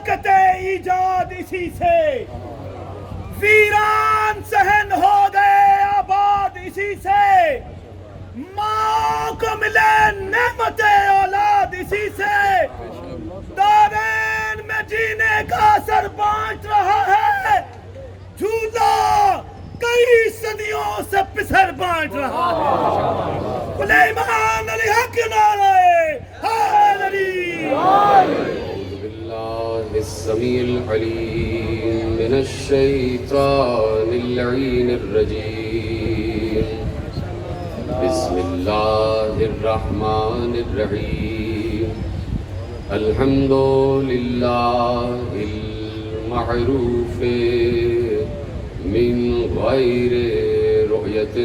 برکت ایجاد اسی سے، ویران صحن ہو گئے آباد اسی سے، ماں کو ملے نعمت اولاد اسی سے، دارین میں جینے کا اثر بانٹ رہا ہے، جھولا کئی صدیوں سے پسر بانٹ رہا ہے۔ سلیمان علی حق نعرہ حیدری۔ اعوذ باللہ السمیع العلیم من الشیطان اللعین الرجیم، بسم اللہ الرحمن الرحیم، الحمد للہ المعروف من غیر رؤیت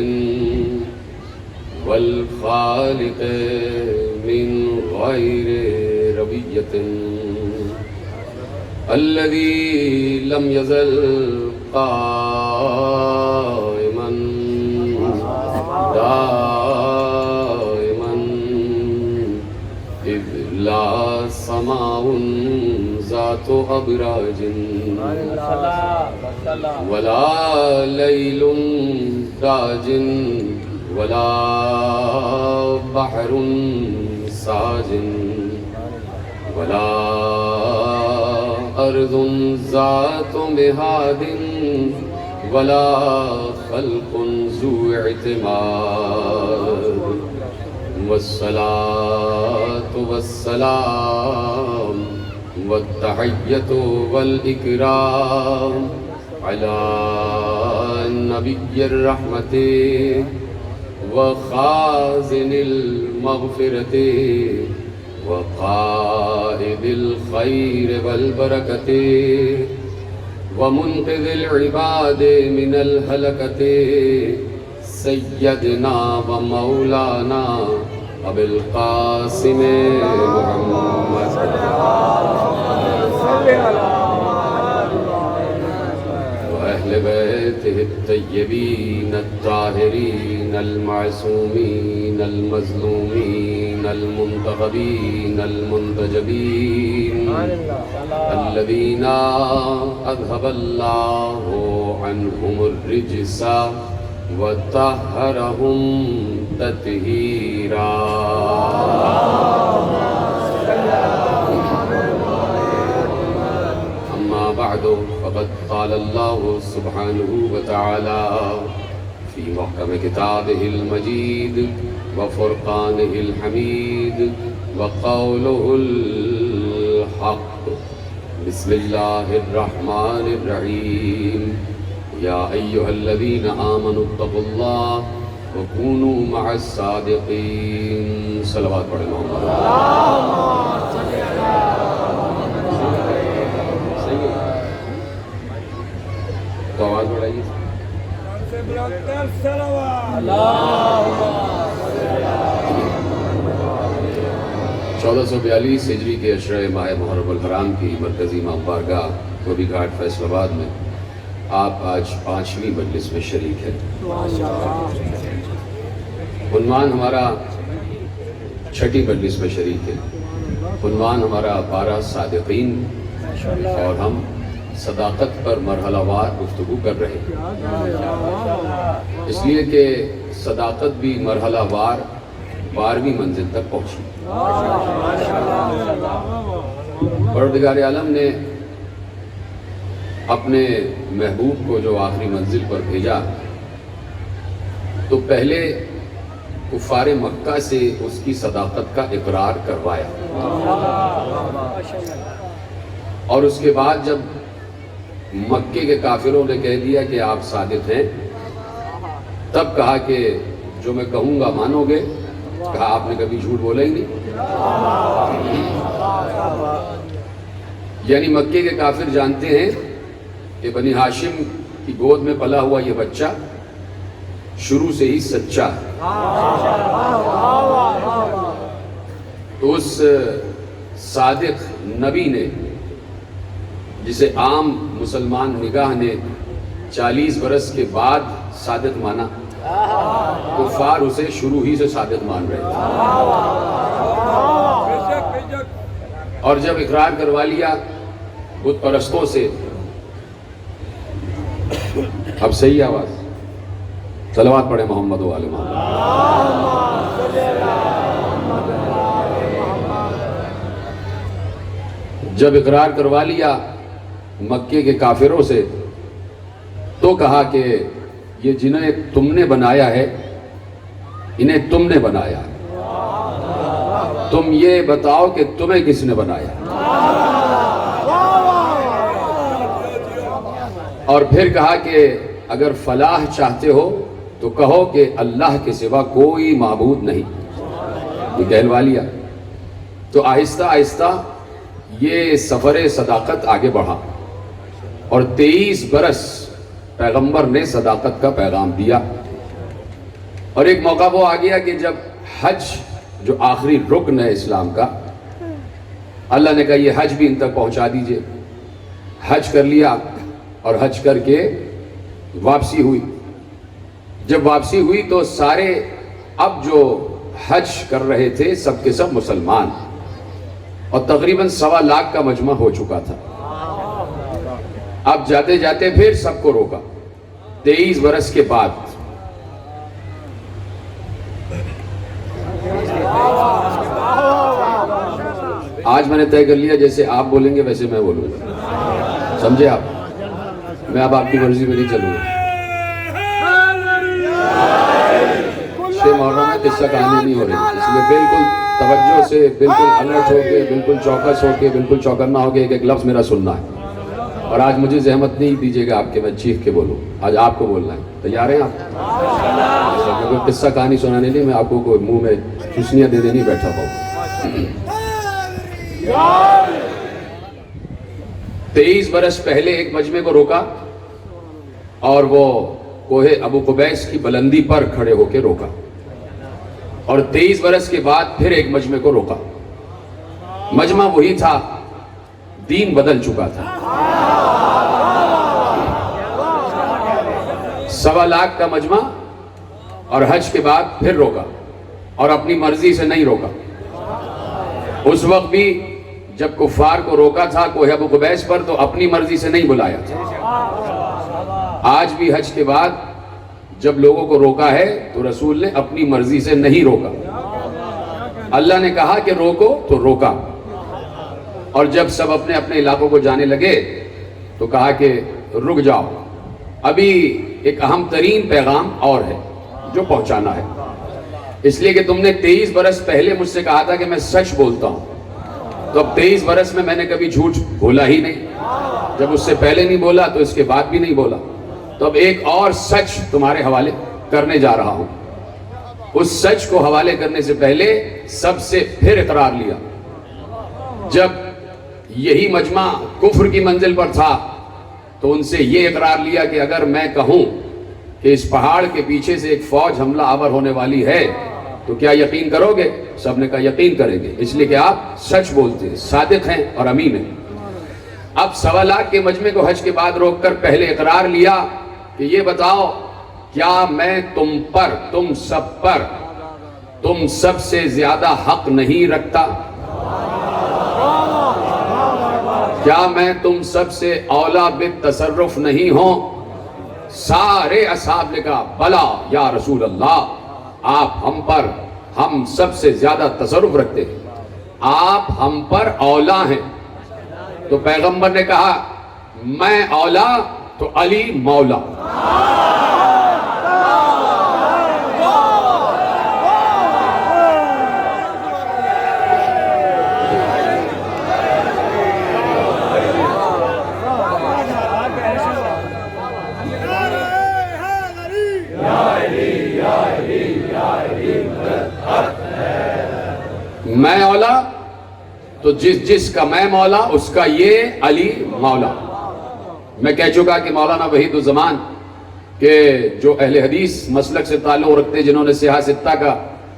والخالق من غیر ربیت، الذي لم يزل قائما دائما إذ لا سماء ذات أبراج ولا ليل داج ولا بحر ساج ولا أرض ذات مهاد ولا خلق ذو اعتماد، والصلاة والسلام والتحية والإكرام على نبي الرحمة وخازن المغفرة وقائد الخير والبركة ومنقذ العباد من الهلكة، سيدنا ومولانا أبي القاسم محمد وأهل بيته الطيبين الطاهرين المعصومين المظلومين المنتخبين المنتجبين، الذين أذهب الله عنهم الرجس وطهرهم تطهيرا۔ أما بعد فقد قال الله سبحانه وتعالى في محكم كتابه المجيد وفرقانه الحميد وقوله الحق، بسم الله الرحمن الرحيم، يا أيها الذين آمنوا اتقوا الله وكونوا مع الصادقين۔ صلوات پڑھیں محمد۔ تو آواز بڑھائیے۔ 1442 ہجری کے عشرہ ماہ محرم الحرام کی مرکزی امام بارگاہ دھوبی گھاٹ فیصل آباد میں آپ آج 5ویں مجلس میں شریک ہیں۔ عنوان ہمارا 6ٹی مجلس میں شریک ہے، عنوان ہمارا 12 صادقین، اور ہم صداقت پر مرحلہ وار گفتگو کر رہے ہیں، اس لیے کہ صداقت بھی مرحلہ وار 12ویں منزل تک پہنچی۔ پروردگار عالم نے اپنے محبوب کو جو آخری منزل پر بھیجا تو پہلے کفار مکہ سے اس کی صداقت کا اقرار کروایا، اور اس کے بعد جب مکے کے کافروں نے کہہ دیا کہ آپ صادق ہیں، تب کہا کہ جو میں کہوں گا مانو گے؟ کہا آپ نے کبھی جھوٹ بولا ہی نہیں۔ یعنی مکے کے کافر جانتے ہیں کہ بنی ہاشم کی گود میں پلا ہوا یہ بچہ شروع سے ہی سچا ہے۔ تو اس صادق نبی نے، جسے عام مسلمان نگاہ نے 40 برس کے بعد صادق مانا، کفار اسے شروع ہی سے صادق مان رہے تھے، اور جب اقرار کروا لیا بت پرستوں سے. اب صحیح آواز. صلوات پڑھے محمد و آل محمد. جب اقرار کروا لیا مکے کے کافروں سے تو کہا کہ یہ جنہیں تم نے بنایا ہے انہیں تم نے بنایا. تم یہ بتاؤ کہ تمہیں کس نے بنایا. اور پھر کہا کہ اگر فلاح چاہتے ہو تو کہو کہ اللہ کے سوا کوئی معبود نہیں. یہ کہلوا لیا. تو آہستہ آہستہ یہ سفر صداقت آگے بڑھا اور 23 برس پیغمبر نے صداقت کا پیغام دیا. اور ایک موقع وہ آ گیا کہ جب حج جو آخری رکن ہے اسلام کا, اللہ نے کہا یہ حج بھی ان تک پہنچا دیجئے. حج کر لیا اور حج کر کے واپسی ہوئی. جب واپسی ہوئی تو سارے اب جو حج کر رہے تھے سب کے سب مسلمان, اور تقریباً 1.25 لاکھ کا مجمع ہو چکا تھا. اب جاتے جاتے پھر سب کو روکا 23 برس کے بعد. آج میں نے طے کر لیا جیسے آپ بولیں گے ویسے میں بولوں گا, سمجھے آپ. میں اب آپ کی مرضی میں نہیں چلوں گا. شیخ محرم میں قصہ کہانی نہیں ہو رہی, اس لیے بالکل توجہ سے, بالکل الرٹ ہو کے, بالکل چوکس ہو کے, بالکل چوکنا ہو کے ایک ایک لفظ میرا سننا ہے. اور آج مجھے زحمت نہیں دیجیے گا آپ کے میں چیخ کے بولوں. آج آپ کو بولنا ہے. تیار ہیں آپ؟ کوئی قصہ کہانی سنانے نہیں, میں آپ کو کوئی منہ میں چوسنیاں دے نہیں بیٹھا ہوں. 23 برس پہلے ایک مجمع کو روکا اور وہ کوہ ابو قبیس کی بلندی پر کھڑے ہو کے روکا. اور 23 برس کے بعد پھر ایک مجمع کو روکا. مجمع وہی تھا, دین بدل چکا تھا. 1.25 لاکھ کا مجمع, اور حج کے بعد پھر روکا, اور اپنی مرضی سے نہیں روکا. اس وقت بھی جب کفار کو روکا تھا کوہ ابو قبیس پر تو اپنی مرضی سے نہیں بلایا تھا. آج بھی حج کے بعد جب لوگوں کو روکا ہے تو رسول نے اپنی مرضی سے نہیں روکا. اللہ نے کہا کہ روکو تو روکا. اور جب سب اپنے اپنے علاقوں کو جانے لگے تو کہا کہ رک جاؤ, ابھی ایک اہم ترین پیغام اور ہے جو پہنچانا ہے. اس لیے کہ تم نے 23 برس پہلے مجھ سے کہا تھا کہ میں سچ بولتا ہوں, تو اب 23 برس میں نے کبھی جھوٹ بولا ہی نہیں. جب اس سے پہلے نہیں بولا تو اس کے بعد بھی نہیں بولا. تو اب ایک اور سچ تمہارے حوالے کرنے جا رہا ہوں. اس سچ کو حوالے کرنے سے پہلے سب سے پھر اقرار لیا. جب یہی مجمع کفر کی منزل پر تھا تو ان سے یہ اقرار لیا کہ اگر میں کہوں کہ اس پہاڑ کے پیچھے سے ایک فوج حملہ آور ہونے والی ہے تو کیا یقین کرو گے؟ سب نے کہا یقین کریں گے, اس لیے کہ آپ سچ بولتے ہیں, صادق ہیں اور امین ہیں. اب 1.25 لاکھ کے مجمع کو حج کے بعد روک کر پہلے اقرار لیا کہ یہ بتاؤ کیا میں تم پر, تم سب پر, تم سب سے زیادہ حق نہیں رکھتا؟ کیا میں تم سب سے اولا بالتصرف نہیں ہوں؟ سارے اصحاب نے کہا بلا یا رسول اللہ, آپ ہم پر, ہم سب سے زیادہ تصرف رکھتے ہیں, آپ ہم پر اولا ہیں. تو پیغمبر نے کہا میں اولا تو علی مولا. میں اولا تو جس کا میں مولا اس کا یہ علی مولا. میں کہہ چکا کہ مولانا وحید الزمان کہ جو اہل حدیث مسلک سے تعلق رکھتے ہیں, جنہوں نے سیاہ ستہ کا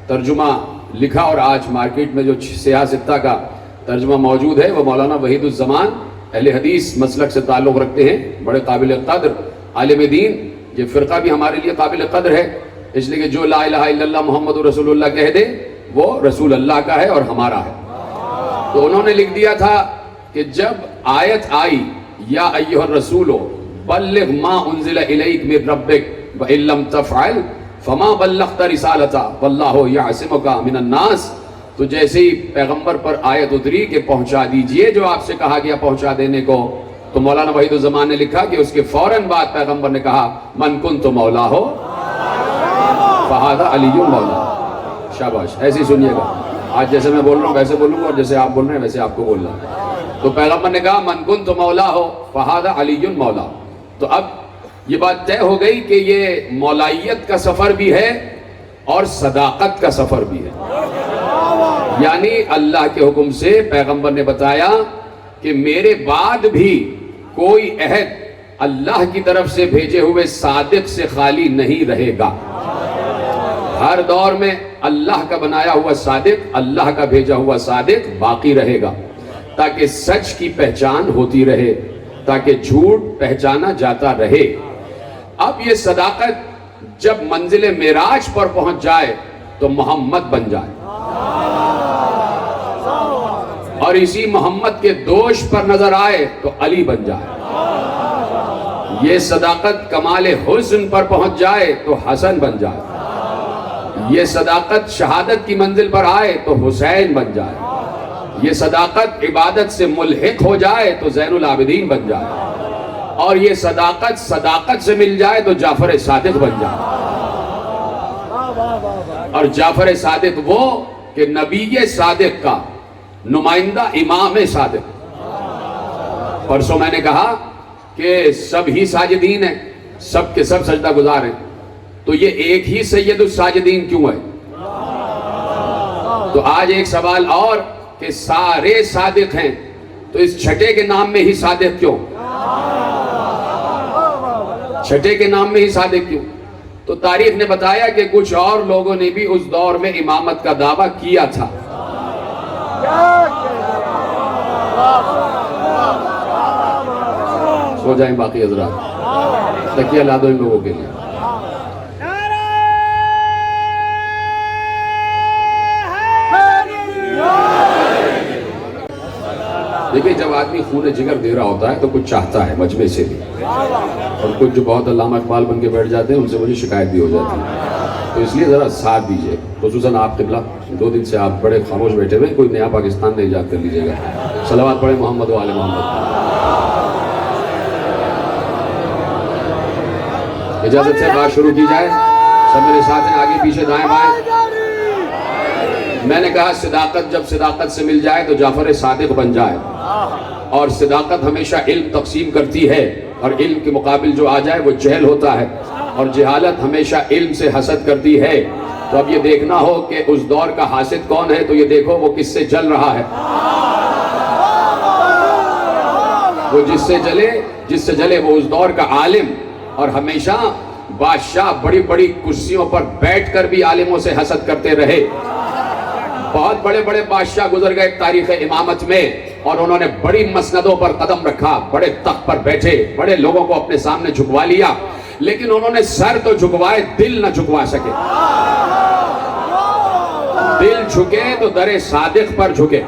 ترجمہ لکھا اور آج مارکیٹ میں جو سیاہ ستہ کا ترجمہ موجود ہے وہ مولانا وحید الزمان اہل حدیث مسلک سے تعلق رکھتے ہیں, بڑے قابل قدر عالم دین. یہ فرقہ بھی ہمارے لیے قابل قدر ہے, اس لیے کہ جو لا الہ الا اللہ محمد رسول اللہ کہہ دے وہ رسول اللہ کا ہے اور ہمارا ہے. تو انہوں نے لکھ دیا تھا کہ جب آیت آئی یا ایھا الرسول بلغ ما انزل الیک من ربک وان لم تفعل فما بلغت رسالتہ واللہ یعصمک من الناس. تو جیسے ہی پیغمبر پر آیت اتری کہ پہنچا دیجئے جو آپ سے کہا گیا پہنچا دینے کو، تو مولانا وحید الزمان نے لکھا کہ اس کے فوراً بعد پیغمبر نے کہا من کنت مولا ہو فہذا علی مولا. شاباش، ایسے سنیے گا. آج جیسے میں بول رہا ہوں ویسے بولوں گا، اور جیسے آپ بول رہے ہیں ویسے آپ کو بولنا. تو پیغمبر نے کہا من کنت مولا ہو فہذا علی مولا. تو اب یہ بات طے ہو گئی کہ یہ مولائیت کا سفر بھی ہے اور صداقت کا سفر بھی ہے. یعنی اللہ کے حکم سے پیغمبر نے بتایا کہ میرے بعد بھی کوئی عہد اللہ کی طرف سے بھیجے ہوئے صادق سے خالی نہیں رہے گا. ہر دور میں اللہ کا بنایا ہوا صادق، اللہ کا بھیجا ہوا صادق باقی رہے گا، تاکہ سچ کی پہچان ہوتی رہے، تاکہ جھوٹ پہچانا جاتا رہے. اب یہ صداقت جب منزل معراج پر پہنچ جائے تو محمد بن جائے، اور اسی محمد کے دوش پر نظر آئے تو علی بن جائے. یہ صداقت کمال حسن پر پہنچ جائے تو حسن بن جائے. یہ صداقت شہادت کی منزل پر آئے تو حسین بن جائے. یہ صداقت عبادت سے ملحق ہو جائے تو زین العابدین بن جائے. اور یہ صداقت سے مل جائے تو جعفر صادق بن جائے. اور جعفر صادق وہ کہ نبی صادق کا نمائندہ امام صادق. پرسوں میں نے کہا کہ سب ہی ساجدین ہیں، سب کے سب سجدہ گزار ہیں، تو یہ ایک ہی سید الساجدین کیوں ہے؟ تو آج ایک سوال اور کہ سارے صادق ہیں تو اس چھٹے کے نام میں ہی صادق کیوں؟ چھٹے کے نام میں ہی صادق کیوں؟ تو تاریخ نے بتایا کہ کچھ اور لوگوں نے بھی اس دور میں امامت کا دعویٰ کیا تھا. سو جائیں باقی حضرات، تکیہ لا دو ان لوگوں کے لیے. دیکھیں جب آدمی خون جگر دے رہا ہوتا ہے تو کچھ چاہتا ہے مجمع سے بھی، اور کچھ جو بہت علامہ اقبال بن کے بیٹھ جاتے ہیں ان سے مجھے شکایت بھی ہو جاتی ہے. تو اس لیے ذرا ساتھ دیجئے، خصوصاً آپ قبلہ 2 دن سے آپ بڑے خاموش بیٹھے ہوئے، کوئی نیا پاکستان نہیں ایجاد کر لیجئے گا. صلوات پڑھیں محمد و آل محمد. اجازت سے بات شروع کی جائے. سب میرے ساتھ ہیں، آگے پیچھے دائیں بائیں. میں نے کہا صداقت جب صداقت سے مل جائے تو جعفر صادق بن جائے. اور صداقت ہمیشہ علم تقسیم کرتی ہے، اور علم کے مقابل جو آ جائے وہ جہل ہوتا ہے، اور جہالت ہمیشہ علم سے حسد کرتی ہے. تو اب یہ دیکھنا ہو کہ اس دور کا حاسد کون ہے تو یہ دیکھو وہ کس سے جل رہا ہے. وہ جس سے جلے وہ اس دور کا عالم. اور ہمیشہ بادشاہ بڑی بڑی کرسیوں پر بیٹھ کر بھی عالموں سے حسد کرتے رہے. بہت بڑے بڑے بادشاہ گزر گئے تاریخ امامت میں، اور انہوں نے بڑی مسندوں پر قدم رکھا، بڑے تخت پر بیٹھے، بڑے لوگوں کو اپنے سامنے جھکوا لیا، لیکن انہوں نے سر تو جھکوائے، دل نہ جھکوا سکے. دل جھکے تو در صادق پر جھکے،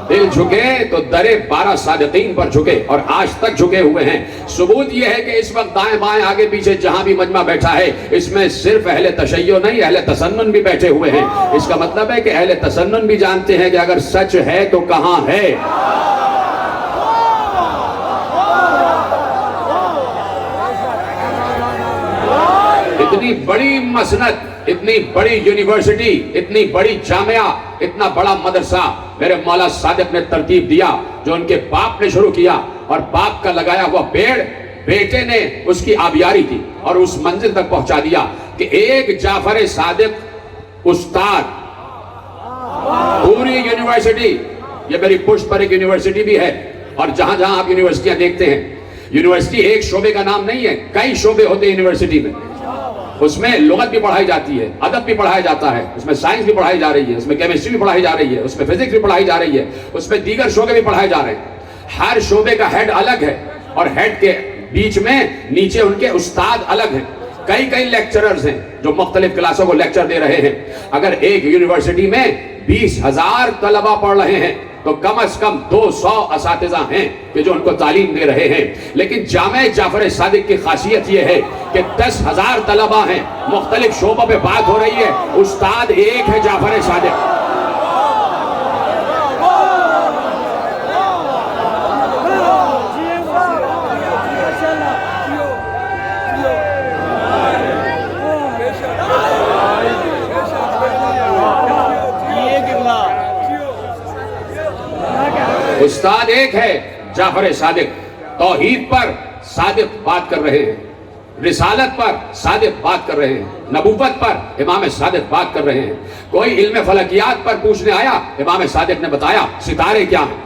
دل جھکے تو در 12 صادقین پر جھکے، اور آج تک جھکے ہوئے ہیں. ثبوت یہ ہے کہ اس وقت دائیں بائیں آگے پیچھے جہاں بھی مجمع بیٹھا ہے، اس میں صرف اہل تشیع نہیں، اہل تسنن بھی بیٹھے ہوئے ہیں. اس کا مطلب ہے کہ اہل تسنن بھی جانتے ہیں کہ اگر سچ ہے تو کہاں ہے. اتنی بڑی مسند، اتنی بڑی یونیورسٹی، اتنی بڑی جامعہ، اتنا بڑا مدرسہ میرے مولا صادق نے ترتیب دیا، جو ان کے باپ نے شروع کیا. اور باپ کا لگایا ہوا پیڑ بیٹے نے اس کی آبیاری کی اور اس منزل تک پہنچا دیا کہ ایک جعفر صادق استاد. پوری یونیورسٹی، یہ میری پشت پر ایک یونیورسٹی بھی ہے، اور جہاں جہاں آپ یونیورسٹیاں دیکھتے ہیں، یونیورسٹی ایک شعبے کا نام نہیں ہے، کئی شعبے ہوتے ہیں یونیورسٹی میں. اس میں لغت بھی پڑھائی جاتی ہے، ادب بھی پڑھایا جاتا ہے، اس میں سائنس بھی پڑھائی جا رہی ہے، اس میں کیمسٹری بھی پڑھائی جا رہی ہے، اس میں فزکس بھی پڑھائی جا رہی ہے، اس میں دیگر شعبے بھی پڑھائے جا رہے ہیں. ہر شعبے کا ہیڈ الگ ہے، اور ہیڈ کے بیچ میں نیچے ان کے استاد الگ ہیں. کئی لیکچررز ہیں جو مختلف کلاسوں کو لیکچر دے رہے ہیں. اگر ایک یونیورسٹی میں 20,000 طلبہ پڑھ رہے ہیں تو کم از کم 200 اساتذہ ہیں کہ جو ان کو تعلیم دے رہے ہیں. لیکن جامعہ جعفر صادق کی خاصیت یہ ہے کہ 10,000 طلبہ ہیں, مختلف شعبوں پہ بات ہو رہی ہے, استاد ایک ہے جعفر صادق. استاد ایک ہے جعفر صادق. توحید پر صادق بات کر رہے ہیں, رسالت پر صادق بات کر رہے ہیں, نبوت پر امام صادق بات کر رہے ہیں. کوئی علم فلکیات پر پوچھنے آیا, امام صادق نے بتایا ستارے کیا ہیں,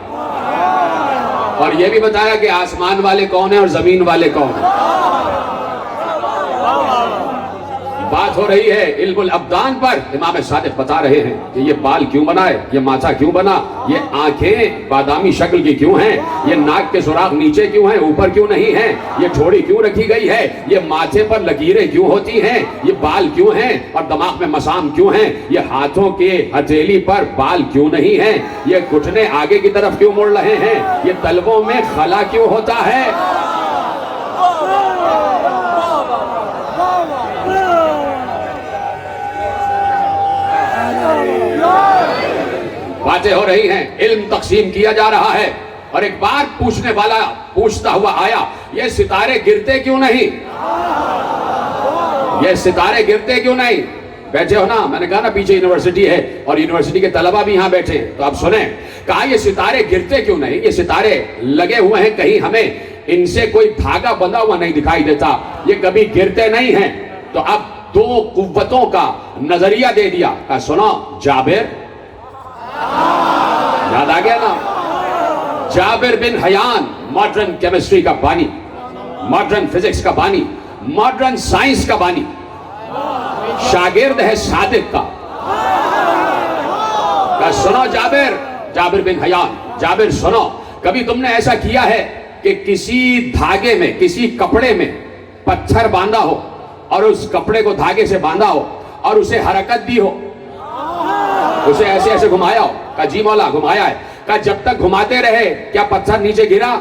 اور یہ بھی بتایا کہ آسمان والے کون ہیں اور زمین والے کون ہیں. بات ہو رہی ہے علم الابدان پر, امام صادق بتا رہے ہیں کہ یہ بال کیوں بنا ہے, یہ ماتھا کیوں بنا, یہ آنکھیں بادامی شکل کی کیوں ہیں, یہ ناک کے سوراخ نیچے کیوں ہیں اوپر کیوں نہیں ہیں, یہ ٹھوڑی کیوں رکھی گئی ہے, یہ ماتھے پر لکیریں کیوں ہوتی ہیں, یہ بال کیوں ہیں اور دماغ میں مسام کیوں ہیں, یہ ہاتھوں کے ہتھیلی پر بال کیوں نہیں ہیں, یہ گھٹنے آگے کی طرف کیوں مڑ رہے ہیں, یہ تلووں میں خلا کیوں ہوتا ہے. باتیں ہو رہی ہیں, علم تقسیم کیا جا رہا ہے. اور ایک بات پوچھنے والا پوچھتا ہوا آیا, یہ ستارے گرتے کیوں نہیں, یہ ستارے گرتے کیوں نہیں. بیٹھے ہو نا, میں نے کہا نا پیچھے یونیورسٹی ہے اور یونیورسٹی کے طلبہ بھی یہاں بیٹھے ہیں, تو اب سنیں. کہا یہ ستارے گرتے کیوں نہیں, یہ ستارے لگے ہوئے ہیں, کہیں ہمیں ان سے کوئی دھاگا بندھا ہوا نہیں دکھائی دیتا, یہ کبھی گرتے نہیں ہیں. تو اب 2 قوتوں کا نظریہ دے دیا. کہا سنو, جابر, یاد آ گیا نا, جابر بن حیان ماڈرن کیمسٹری کا بانی, ماڈرن فزکس کا بانی, ماڈرن سائنس کا بانی, شاگرد ہے صادق کا. کہا سنو جابر, جابر بن حیان, جابر سنو, کبھی تم نے ایسا کیا ہے کہ کسی دھاگے میں, کسی کپڑے میں پتھر باندھا ہو اور اس کپڑے کو دھاگے سے باندھا ہو اور اسے حرکت دی ہو, اسے ایسے ایسے گھمایا ہو؟ کہا جی مولا گھمایا ہے. کہا جب تک گھماتے رہے کیا پتھر نیچے گرا؟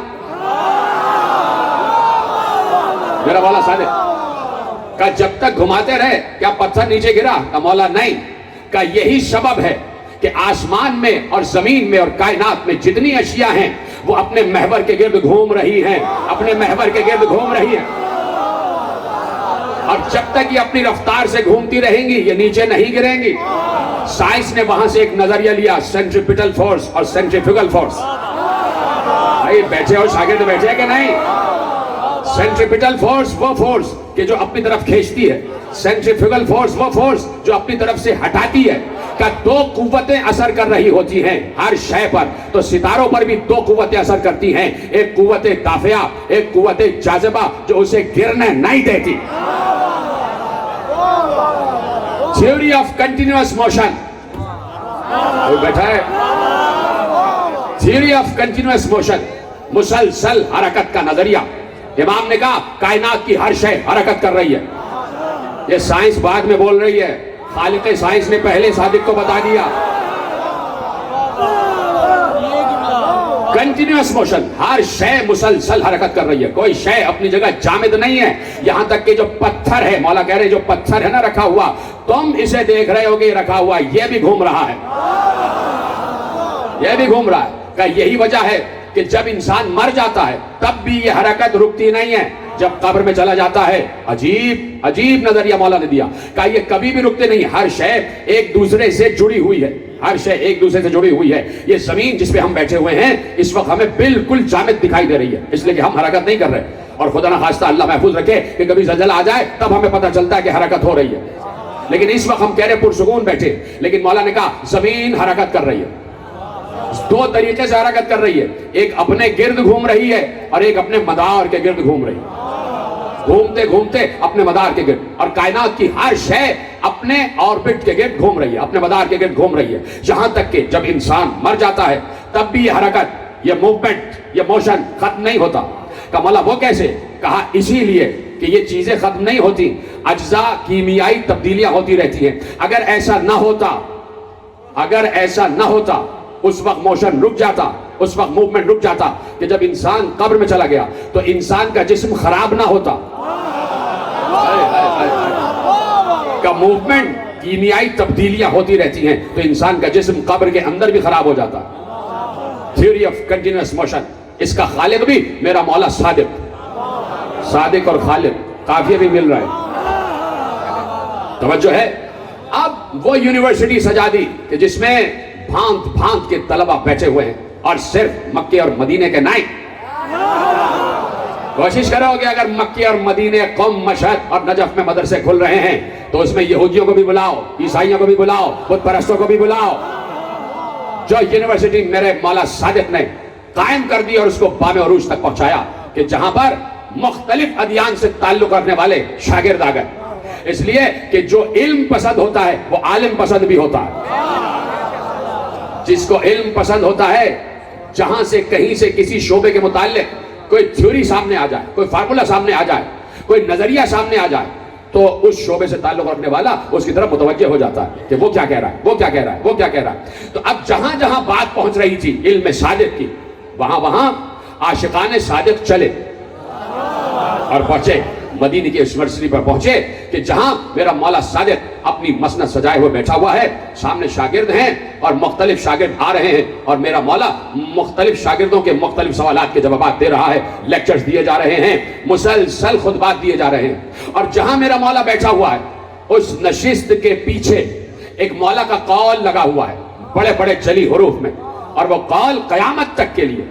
میرا مولا صادق. کہا جب تک گھماتے رہے کیا پتھر نیچے گرا؟ کہا مولا نہیں. کہا یہی سبب ہے کہ آسمان میں اور زمین میں اور کائنات میں جتنی اشیاء ہیں وہ اپنے محور کے گرد گھوم رہی ہیں, اپنے محور کے گرد گھوم رہی ہیں, اور جب تک یہ اپنی رفتار سے گھومتی رہیں گی یہ نیچے نہیں گریں گی. سائنس نے وہاں سے ایک نظریہ لیا, سینٹریپیٹل فورس اور سینٹریفیگل فورس. بھائی بیٹھے ہو شاگرد, بیٹھے کہ نہیں. سینٹریپیٹل فورس وہ فورس کہ جو اپنی طرف کھینچتی ہے, سینٹریفیگل فورس وہ فورس جو اپنی طرف سے ہٹاتی ہے. کہ 2 قوتیں اثر کر رہی ہوتی ہیں ہر شے پر, تو ستاروں پر بھی 2 قوتیں اثر کرتی ہیں, ایک قوت دافعہ, ایک قوت جاذبہ جو اسے گرنے نہیں دیتی. تھیوری آف کنٹینیوس موشن, کوئی بیٹھا ہے, تھیوری آف کنٹینیوس موشن, مسلسل حرکت کا نظریہ. امام نے کہا کائنات کی ہر شے حرکت کر رہی ہے. یہ سائنس بعد میں بول رہی ہے, خالق سائنس نے پہلے صادق کو بتا دیا. کنٹینیوس موشن, ہر شے مسلسل حرکت کر رہی ہے, کوئی شے اپنی جگہ جامد نہیں ہے. یہاں تک کہ جو پتھر ہے, مولا کہہ رہے جو پتھر ہے نا رکھا ہوا, تم اسے دیکھ رہے ہو کہ رکھا ہوا, یہ بھی گھوم رہا ہے, یہ بھی گھوم رہا ہے. کہ یہی وجہ ہے کہ جب انسان مر جاتا ہے تب بھی یہ حرکت رکتی نہیں ہے, جب قبر میں چلا جاتا ہے. عجیب عجیب نظریہ مولا نے دیا. کہ یہ کبھی بھی رکتے نہیں, ہر شے ایک دوسرے سے جڑی ہوئی ہے, ہر شے ایک دوسرے سے جڑی ہوئی ہے. یہ زمین جس پہ ہم بیٹھے ہوئے ہیں اس وقت ہمیں بالکل جامد دکھائی دے رہی ہے, اس لیے کہ ہم حرکت نہیں کر رہے. اور خدا نخواستہ اللہ محفوظ رکھے کہ کبھی زلزلہ آ جائے تب ہمیں پتہ چلتا ہے کہ حرکت ہو رہی ہے. لیکن اس وقت ہم کہہ رہے پرسکون بیٹھے, لیکن مولا نے کہا زمین حرکت کر رہی ہے, 2 طریقے سے حرکت کر رہی ہے. ایک اپنے گرد گھوم رہی ہے اور ایک اپنے مدار کے گرد گھوم رہی ہے, گھومتے گھومتے اپنے مدار کے گرد. اور کائنات کی ہر شے اپنے آربٹ کے گرد گھوم رہی ہے, اپنے مدار کے گرد گھوم رہی ہے. یہاں تک کہ جب انسان مر جاتا ہے تب بھی یہ حرکت, یہ موومنٹ, یہ موشن ختم نہیں ہوتا. کہ مولا وہ کیسے؟ کہا اسی لیے کہ یہ چیزیں ختم نہیں ہوتی, اجزاء کیمیائی تبدیلیاں ہوتی رہتی ہیں. اگر ایسا نہ ہوتا, اگر ایسا نہ ہوتا, اس وقت موشن رک جاتا، اس وقت موومنٹ رک جاتا کہ جب انسان قبر میں چلا گیا تو انسان کا جسم خراب نہ ہوتا کا موومنٹ، کیمیائی تبدیلیاں ہوتی رہتی ہیں تو انسان کا جسم قبر کے اندر بھی خراب ہو جاتا. Theory of continuous motion. اس کا خالق بھی میرا مولا صادق اور خالق قافیہ بھی مل رہا ہے. توجہ ہے. اب وہ یونیورسٹی سجا دی کہ جس میں بھانت بھانت کے طلبہ بیٹھے ہوئے ہیں اور صرف مکے اور مدینے کے نہیں. کوشش کرو کہ اگر مکے اور مدینے، قم، مشہد اور نجف میں مدرسے کھل رہے ہیں تو اس میں یہودیوں کو بھی بلاؤ، عیسائیوں کو بھی بلاؤ، بت پرستوں کو بھی بلاؤ. جو یونیورسٹی میرے مولا صادق نے قائم کر دی اور اس کو بام عروج تک پہنچایا کہ جہاں پر مختلف ادیان سے تعلق رکھنے والے شاگرد آ گئے. اس لیے کہ جو علم پسند ہوتا ہے وہ عالم پسند بھی ہوتا ہے. جس کو علم پسند ہوتا ہے، جہاں سے کہیں سے کسی شعبے کے متعلق کوئی تھیوری سامنے آ جائے، کوئی فارمولا سامنے آ جائے، کوئی نظریہ سامنے آ جائے تو اس شعبے سے تعلق رکھنے والا اس کی طرف متوجہ ہو جاتا ہے کہ وہ کیا کہہ رہا ہے، وہ کیا کہہ رہا ہے، وہ کیا کہہ رہا ہے. تو اب جہاں جہاں بات پہنچ رہی تھی علم صادق کی، وہاں وہاں عاشقان صادق چلے اور پہنچے مدینے کی یونیورسٹی پر پہنچے کہ جہاں میرا مولا صادق اپنی مسند سجائے ہوئے بیٹھا ہوا ہے. سامنے شاگرد ہیں اور مختلف شاگرد آ رہے ہیں اور میرا مولا مختلف شاگردوں کے مختلف سوالات کے جوابات دے رہا ہے. لیکچرز دیے جا رہے ہیں، مسلسل خطبات دیے جا رہے ہیں. اور جہاں میرا مولا بیٹھا ہوا ہے اس نشست کے پیچھے ایک مولا کا قول لگا ہوا ہے بڑے بڑے جلی حروف میں، اور وہ قول قیامت تک کے لیے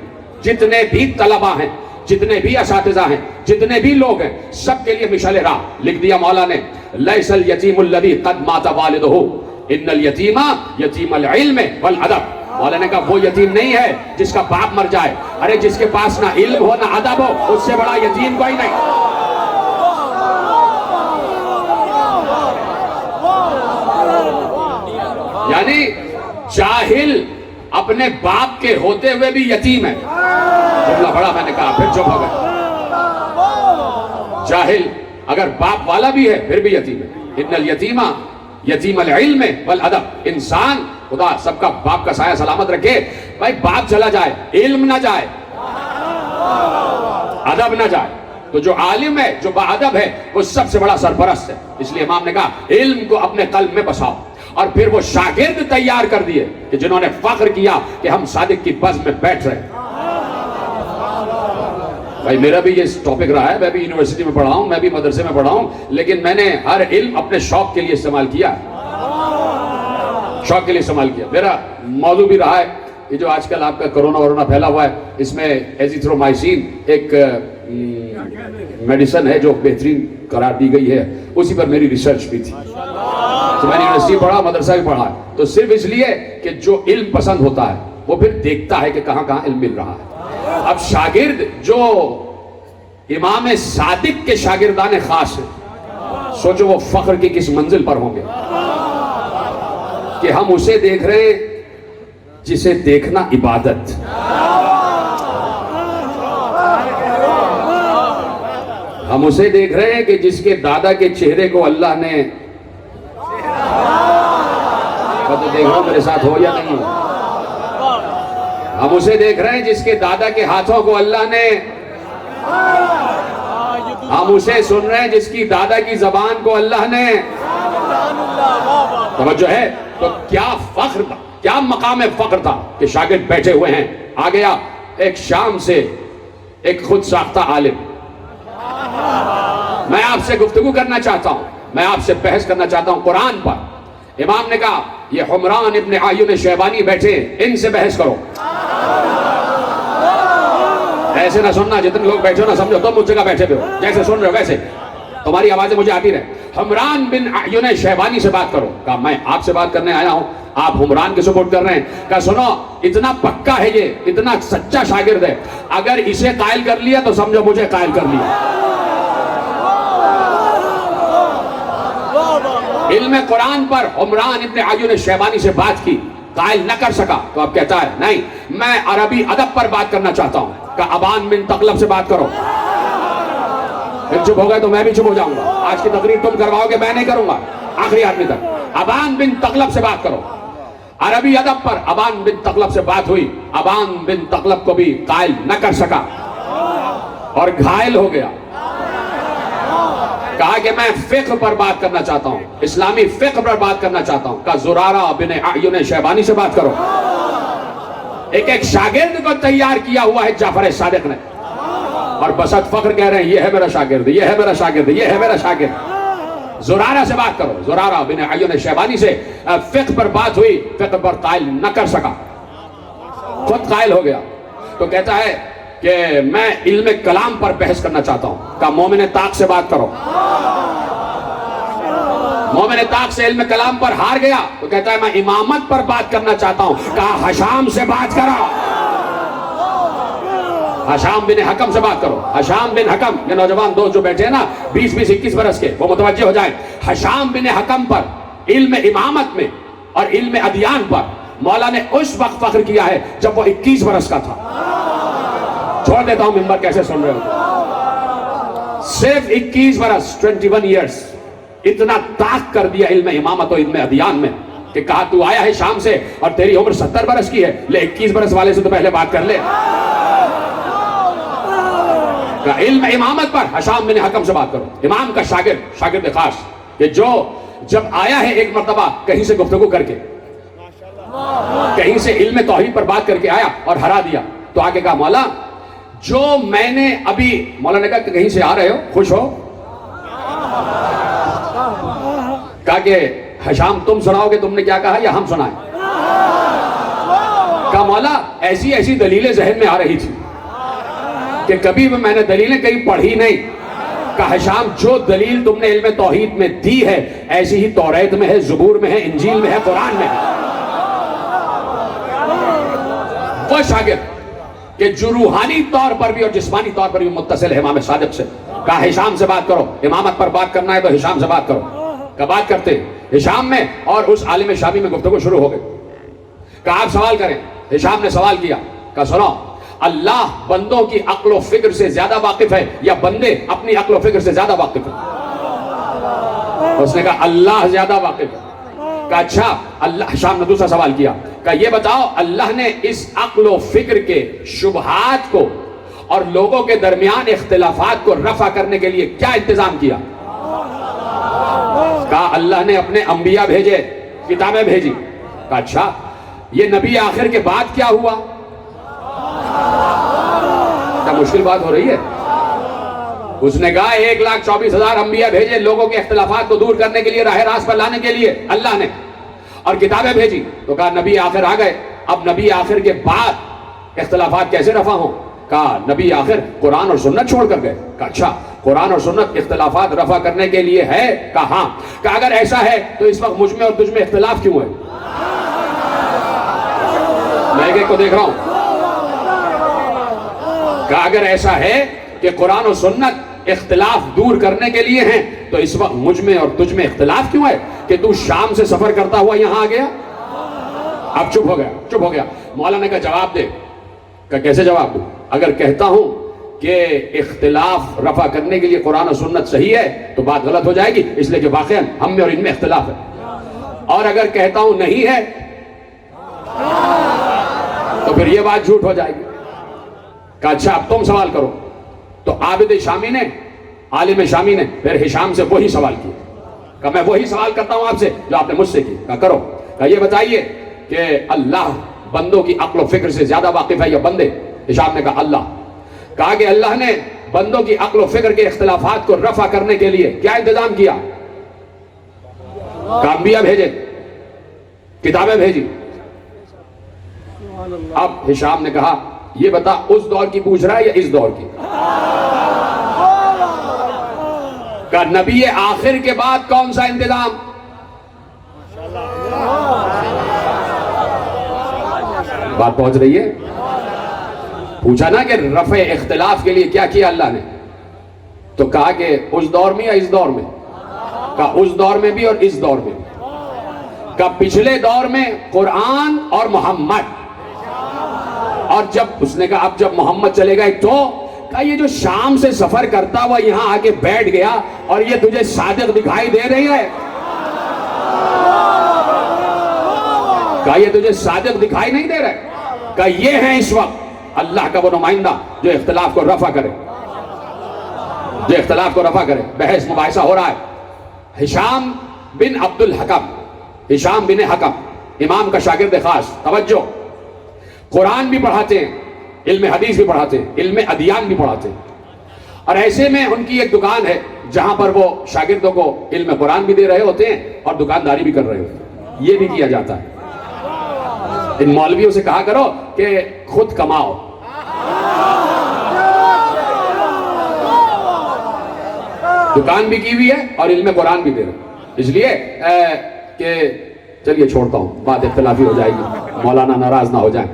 جتنے بھی طلبہ ہیں، جتنے بھی اساتذہ ہیں، جتنے بھی لوگ ہیں، سب کے لیے مشعل راہ لکھ دیا مولا نے. لیس الیتیم الذی قد مات والدہ ان الیتیم یتیم العلم والادب. مولا نے کہا وہ یتیم نہیں ہے جس کا باپ مر جائے. ارے جس کے پاس نہ علم ہو نہ ادب ہو، اس سے بڑا یتیم کوئی نہیں. یعنی جاہل اپنے باپ کے ہوتے ہوئے بھی یتیم ہے. جملہ بڑا میں نے کہا پھر چپ ہو گئے. جاہل اگر باپ والا بھی ہے پھر بھی یتیم ہے. ان الیتیم یتیم العلم والادب. انسان خدا سب کا باپ کا سایہ سلامت رکھے. بھائی باپ چلا جائے، علم نہ جائے، ادب نہ جائے، تو جو عالم ہے، جو باادب ہے، وہ سب سے بڑا سرپرست ہے. اس لیے امام نے کہا علم کو اپنے قلب میں بساؤ. اور پھر وہ شاگرد تیار کر دیے کہ جنہوں نے فخر کیا کہ ہم صادق کی بزم میں بیٹھ رہے ہیں. بھائی میرا بھی یہ ٹاپک رہا ہے، میں بھی یونیورسٹی میں پڑھا ہوں، میں بھی مدرسے میں پڑھا ہوں، لیکن میں نے ہر علم اپنے شوق کے لیے استعمال کیا. شوق کے لیے استعمال کیا. میرا موضوع بھی رہا ہے یہ جو آج کل آپ کا کرونا پھیلا ہوا ہے، اس میں ایزیتھرومائسین ایک میڈیسن ہے جو بہترین قرار دی گئی ہے، اسی پر میری ریسرچ بھی تھی. تو میں نے یونیورسٹی پڑھا، مدرسہ بھی پڑھا، تو صرف اس لیے کہ جو علم پسند ہوتا ہے وہ پھر دیکھتا ہے کہ کہاں کہاں علم مل رہا ہے. اب شاگرد جو امام صادق کے شاگردان خاص ہیں، سوچو وہ فخر کی کس منزل پر ہوں گے کہ ہم اسے دیکھ رہے ہیں جسے دیکھنا عبادت. ہم اسے دیکھ رہے ہیں کہ جس کے دادا کے چہرے کو اللہ نے، تو دیکھ رہا ہوں میرے ساتھ ہو یا نہیں. ہم اسے دیکھ رہے ہیں جس کے دادا کے ہاتھوں کو اللہ نے، ہم اسے سن رہے ہیں جس کی دادا کی زبان کو اللہ نے. توجہ ہے. تو کیا فخر تھا، کیا مقام فخر تھا کہ شاگرد بیٹھے ہوئے ہیں. آ گیا ایک شام سے ایک خود ساختہ عالم. میں آپ سے گفتگو کرنا چاہتا ہوں، میں آپ سے بحث کرنا چاہتا ہوں قرآن پر. امام نے کہا یہ حمران ابن اعین شیبانی بیٹھے، ان سے بحث کرو. ایسے نہ سننا، جتنے لوگ بیٹھے ہو نہ سمجھو تم مجھ جگہ بیٹھے ہوئے ہو، جیسے سن رہے ہو ویسے تمہاری آوازیں مجھے آتی رہے. حمران بن اعین شیبانی سے بات کرو. کہا میں آپ سے بات کرنے آیا ہوں، آپ حمران کے سپورٹ کر رہے ہیں. کہا سنو، اتنا پکا ہے یہ، اتنا سچا شاگرد ہے، اگر اسے قائل کر لیا تو سمجھو مجھے قائل کر لیا. علم قرآن پر حمران ابن اعین شیبانی سے بات کی، قائل نہ کر سکا تو اب کہتا ہے نہیں میں عربی ادب پر بات کرنا چاہتا ہوں. کہ ابان بن تغلب سے بات کرو. پھر چپ ہو گئے تو میں بھی چپ ہو جاؤں گا. آج کی تقریر تم کرواؤ گے، میں نہیں کروں گا آخری آدمی تک. ابان بن تغلب سے بات کرو. عربی ادب پر ابان بن تغلب سے بات ہوئی، ابان بن تغلب کو بھی قائل نہ کر سکا اور گھائل ہو گیا. کہا کہ میں فقہ پر بات کرنا چاہتا ہوں، اسلامی فقہ پر بات کرنا چاہتا ہوں. کہا زرارہ بن اعین شیبانی سے بات کرو. ایک شاگرد کو تیار کیا ہوا ہے جعفر صادق نے، اور بسط فخر کہہ رہے ہیں یہ ہے میرا شاگرد، یہ ہے میرا شاگرد، یہ ہے میرا شاگرد. زرارہ سے بات کرو. زرارہ بن اعین شیبانی سے فقہ پر بات ہوئی، فقہ پر قائل نہ کر سکا، خود قائل ہو گیا. تو کہتا ہے کہ میں علم کلام پر بحث کرنا چاہتا ہوں. کہا مومن طاق سے بات کرو. مومن طاق سے علم کلام پر ہار گیا تو کہتا ہے میں امامت پر بات کرنا چاہتا ہوں. کہا حشام سے بات کرو، حشام بن حکم سے بات کرو. حشام بن حکم، یہ نوجوان دوست جو بیٹھے ہیں نا 20-21 برس کے، وہ متوجہ ہو جائیں. حشام بن حکم پر علم امامت میں اور علم ادیان پر مولا نے اس وقت فخر کیا ہے جب وہ 21 برس کا تھا. چھوڑ دیتا ہوں ممبر، کیسے سن رہے ہو. صرف 21 برس 21 ایئرز اتنا طاق کر دیا علم امامت و علم ادیان میں کہ کہا تو آیا ہے شام سے اور تیری عمر 70 برس کی ہے، لے 21 برس والے سے تو پہلے بات کر لے. علم امامت پر حشام بن حکم سے بات کرو. امام کا شاگرد خاص کہ جو جب آیا ہے ایک مرتبہ کہیں سے گفتگو کر کے، کہیں سے علم توحید پر بات کر کے آیا اور ہرا دیا، تو آگے کہا مولا جو میں نے ابھی، مولا نے کہا کہ کہیں سے آ رہے ہو، خوش ہو؟ کہا کہ حشام تم سناؤ کہ تم نے کیا کہا یا ہم سنائیں؟ کہا مولا ایسی ایسی دلیلیں ذہن میں آ رہی تھی کہ کبھی بھی میں نے دلیلیں کہیں پڑھی نہیں. کہا حشام جو دلیل تم نے علم توحید میں دی ہے ایسی ہی توریت میں ہے، زبور میں ہے، انجیل میں ہے، قرآن میں ہے. وہ شاگرد کہ جو روحانی طور پر بھی اور جسمانی طور پر بھی متصل ہے امام صادق سے. کہا حشام سے بات کرو، امامت پر بات کرنا ہے تو حشام سے بات کرو. کہا بات کرتے حشام میں اور اس عالم شامی میں گفتگو شروع ہو گئی. کہا آپ سوال کریں. حشام نے سوال کیا. کہا سنو، اللہ بندوں کی عقل و فکر سے زیادہ واقف ہے یا بندے اپنی عقل و فکر سے زیادہ واقف ہیں؟ اس نے کہا اللہ زیادہ واقف ہے. کہا اچھا اللہ. حشام نے دوسرا سوال کیا. کہا یہ بتاؤ اللہ نے اس عقل و فکر کے شبہات کو اور لوگوں کے درمیان اختلافات کو رفع کرنے کے لیے کیا انتظام کیا؟ کہا اللہ نے اپنے انبیاء بھیجے، کتابیں بھیجی. کہا اچھا یہ نبی آخر کے بعد کیا ہوا؟ کیا مشکل بات ہو رہی ہے؟ اس نے کہا 1,24,000 انبیاء بھیجے لوگوں کے اختلافات کو دور کرنے کے لیے، راہ راست پر لانے کے لیے اللہ نے، اور کتابیں بھیجی. تو کہا نبی آخر آ گئے، اب نبی آخر کے بعد اختلافات کیسے رفع ہوں؟ کہا نبی آخر قرآن اور سنت چھوڑ کر گئے. کہا اچھا قرآن اور سنت اختلافات رفع کرنے کے لیے ہے؟ کہا ہاں. کہا اگر ایسا ہے تو اس وقت مجھ میں اور تجھ میں اختلاف کیوں ہے؟ میں ایک کو دیکھ رہا ہوں. کہا اگر ایسا ہے کہ قرآن و سنت اختلاف دور کرنے کے لیے ہیں تو اس وقت مجھ میں اور تجھ میں اختلاف کیوں ہے کہ تو شام سے سفر کرتا ہوا یہاں آ گیا؟ اب چپ ہو گیا. مولا نے کہا جواب دے. کہا کیسے جواب دوں؟ اگر کہتا ہوں کہ اختلاف رفع کرنے کے لیے قرآن و سنت صحیح ہے تو بات غلط ہو جائے گی، اس لیے کہ واقعاً ہم میں اور ان میں اختلاف ہے. اور اگر کہتا ہوں نہیں ہے تو پھر یہ بات جھوٹ ہو جائے گی. کہا اچھا اب تم سوال کرو. تو عابد شامی نے، عالم شامی نے پھر حشام سے وہی سوال کیا. کہا میں وہی سوال کرتا ہوں آپ سے جو آپ نے مجھ سے کی. کہا کرو. کہا یہ بتائیے کہ اللہ بندوں کی عقل و فکر سے زیادہ واقف ہے یا بندے؟ حشام نے کہا اللہ. کہا کہ اللہ نے بندوں کی عقل و فکر کے اختلافات کو رفع کرنے کے لیے کیا انتظام کیا؟ کہا انبیاء بھیجے، کتابیں بھیجی. اب حشام نے کہا یہ بتا اس دور کی پوچھ رہا ہے یا اس دور کی؟ کہا نبی آخر کے بعد کون سا انتظام؟ بات پہنچ رہی ہے؟ پوچھا نا کہ رفع اختلاف کے لیے کیا کیا اللہ نے؟ تو کہا کہ اس دور میں یا اس دور میں؟ کہا اس دور میں بھی اور اس دور میں. کہا پچھلے دور میں قرآن اور محمد، اور جب اس نے کہا اب جب محمد چلے گئے تو کہا یہ جو شام سے سفر کرتا ہوا یہاں آ کے بیٹھ گیا اور یہ تجھے صادق دکھائی دے رہی ہے؟ کہا یہ تجھے صادق دکھائی نہیں دے رہے؟ کہا یہ ہے اس وقت اللہ کا وہ نمائندہ جو اختلاف کو رفع کرے، جو اختلاف کو رفع کرے۔ بحث مباحثہ ہو رہا ہے۔ ہشام بن عبد الحکم، ہشام بن حکم امام کا شاگرد خاص، توجہ، قرآن بھی پڑھاتے ہیں، علم حدیث بھی پڑھاتے ہیں، علم ادیان بھی پڑھاتے ہیں، اور ایسے میں ان کی ایک دکان ہے جہاں پر وہ شاگردوں کو علم قرآن بھی دے رہے ہوتے ہیں اور دکانداری بھی کر رہے ہوتے ہیں۔ یہ بھی کیا جاتا ہے۔ ان مولویوں سے کہا کرو کہ خود کماؤ، دکان بھی کی ہوئی ہے اور علم قرآن بھی دے رہے ہیں، اس لیے کہ چلیے چھوڑتا ہوں، بات اختلافی ہو جائے گی، مولانا ناراض نہ ہو جائیں۔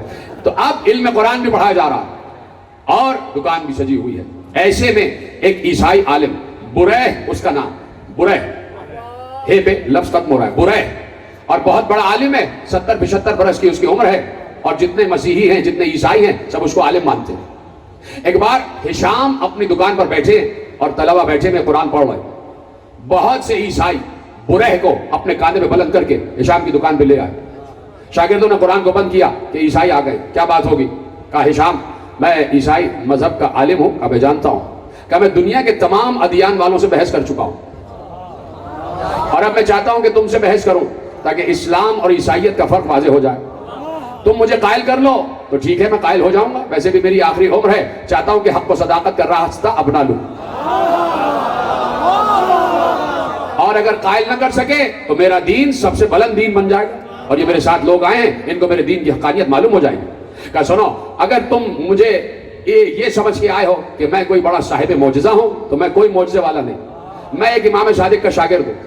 تو اب علم قرآن بھی پڑھایا جا رہا ہے اور دکان بھی سجی ہوئی ہے۔ ایسے میں ایک عیسائی عالم، بریح اس کا نام، بریح، ہے پہ لفظ ختم ہو رہا ہے، بریح، اور بہت بڑا عالم ہے، 70-75 برس کی اس کی عمر ہے، اور جتنے مسیحی ہیں، جتنے عیسائی ہیں، سب اس کو عالم مانتے ہیں۔ ایک بار ہشام اپنی دکان پر بیٹھے اور طلبہ بیٹھے میں قرآن پڑھ رہے، بہت سے عیسائی بریح کو اپنے کاندھے پہ بلند کر کے ہشام کی دکان پہ لے آئے۔ شاگردوں نے قرآن کو بند کیا کہ عیسائی آ گئے، کیا بات ہوگی؟ کہا ہشام میں عیسائی مذہب کا عالم ہوں، اب جانتا ہوں، کہ میں دنیا کے تمام ادیان والوں سے بحث کر چکا ہوں، اور اب میں چاہتا ہوں کہ تم سے بحث کروں تاکہ اسلام اور عیسائیت کا فرق واضح ہو جائے۔ تم مجھے قائل کر لو تو ٹھیک ہے، میں قائل ہو جاؤں گا، ویسے بھی میری آخری عمر ہے، چاہتا ہوں کہ حق و صداقت کا راستہ اپنا لوں، اور اگر قائل نہ کر سکے تو میرا دین سب سے بلند دین بن جائے گا، اور یہ میرے ساتھ لوگ آئے ہیں، ان کو میرے دین کی حقانیت معلوم ہو جائے گی۔ کہا سنو، اگر تم مجھے یہ سمجھ کے آئے ہو کہ میں کوئی بڑا صاحب معجزہ ہوں تو میں کوئی معجزے والا نہیں، میں ایک امام صادق کا شاگرد ہوں،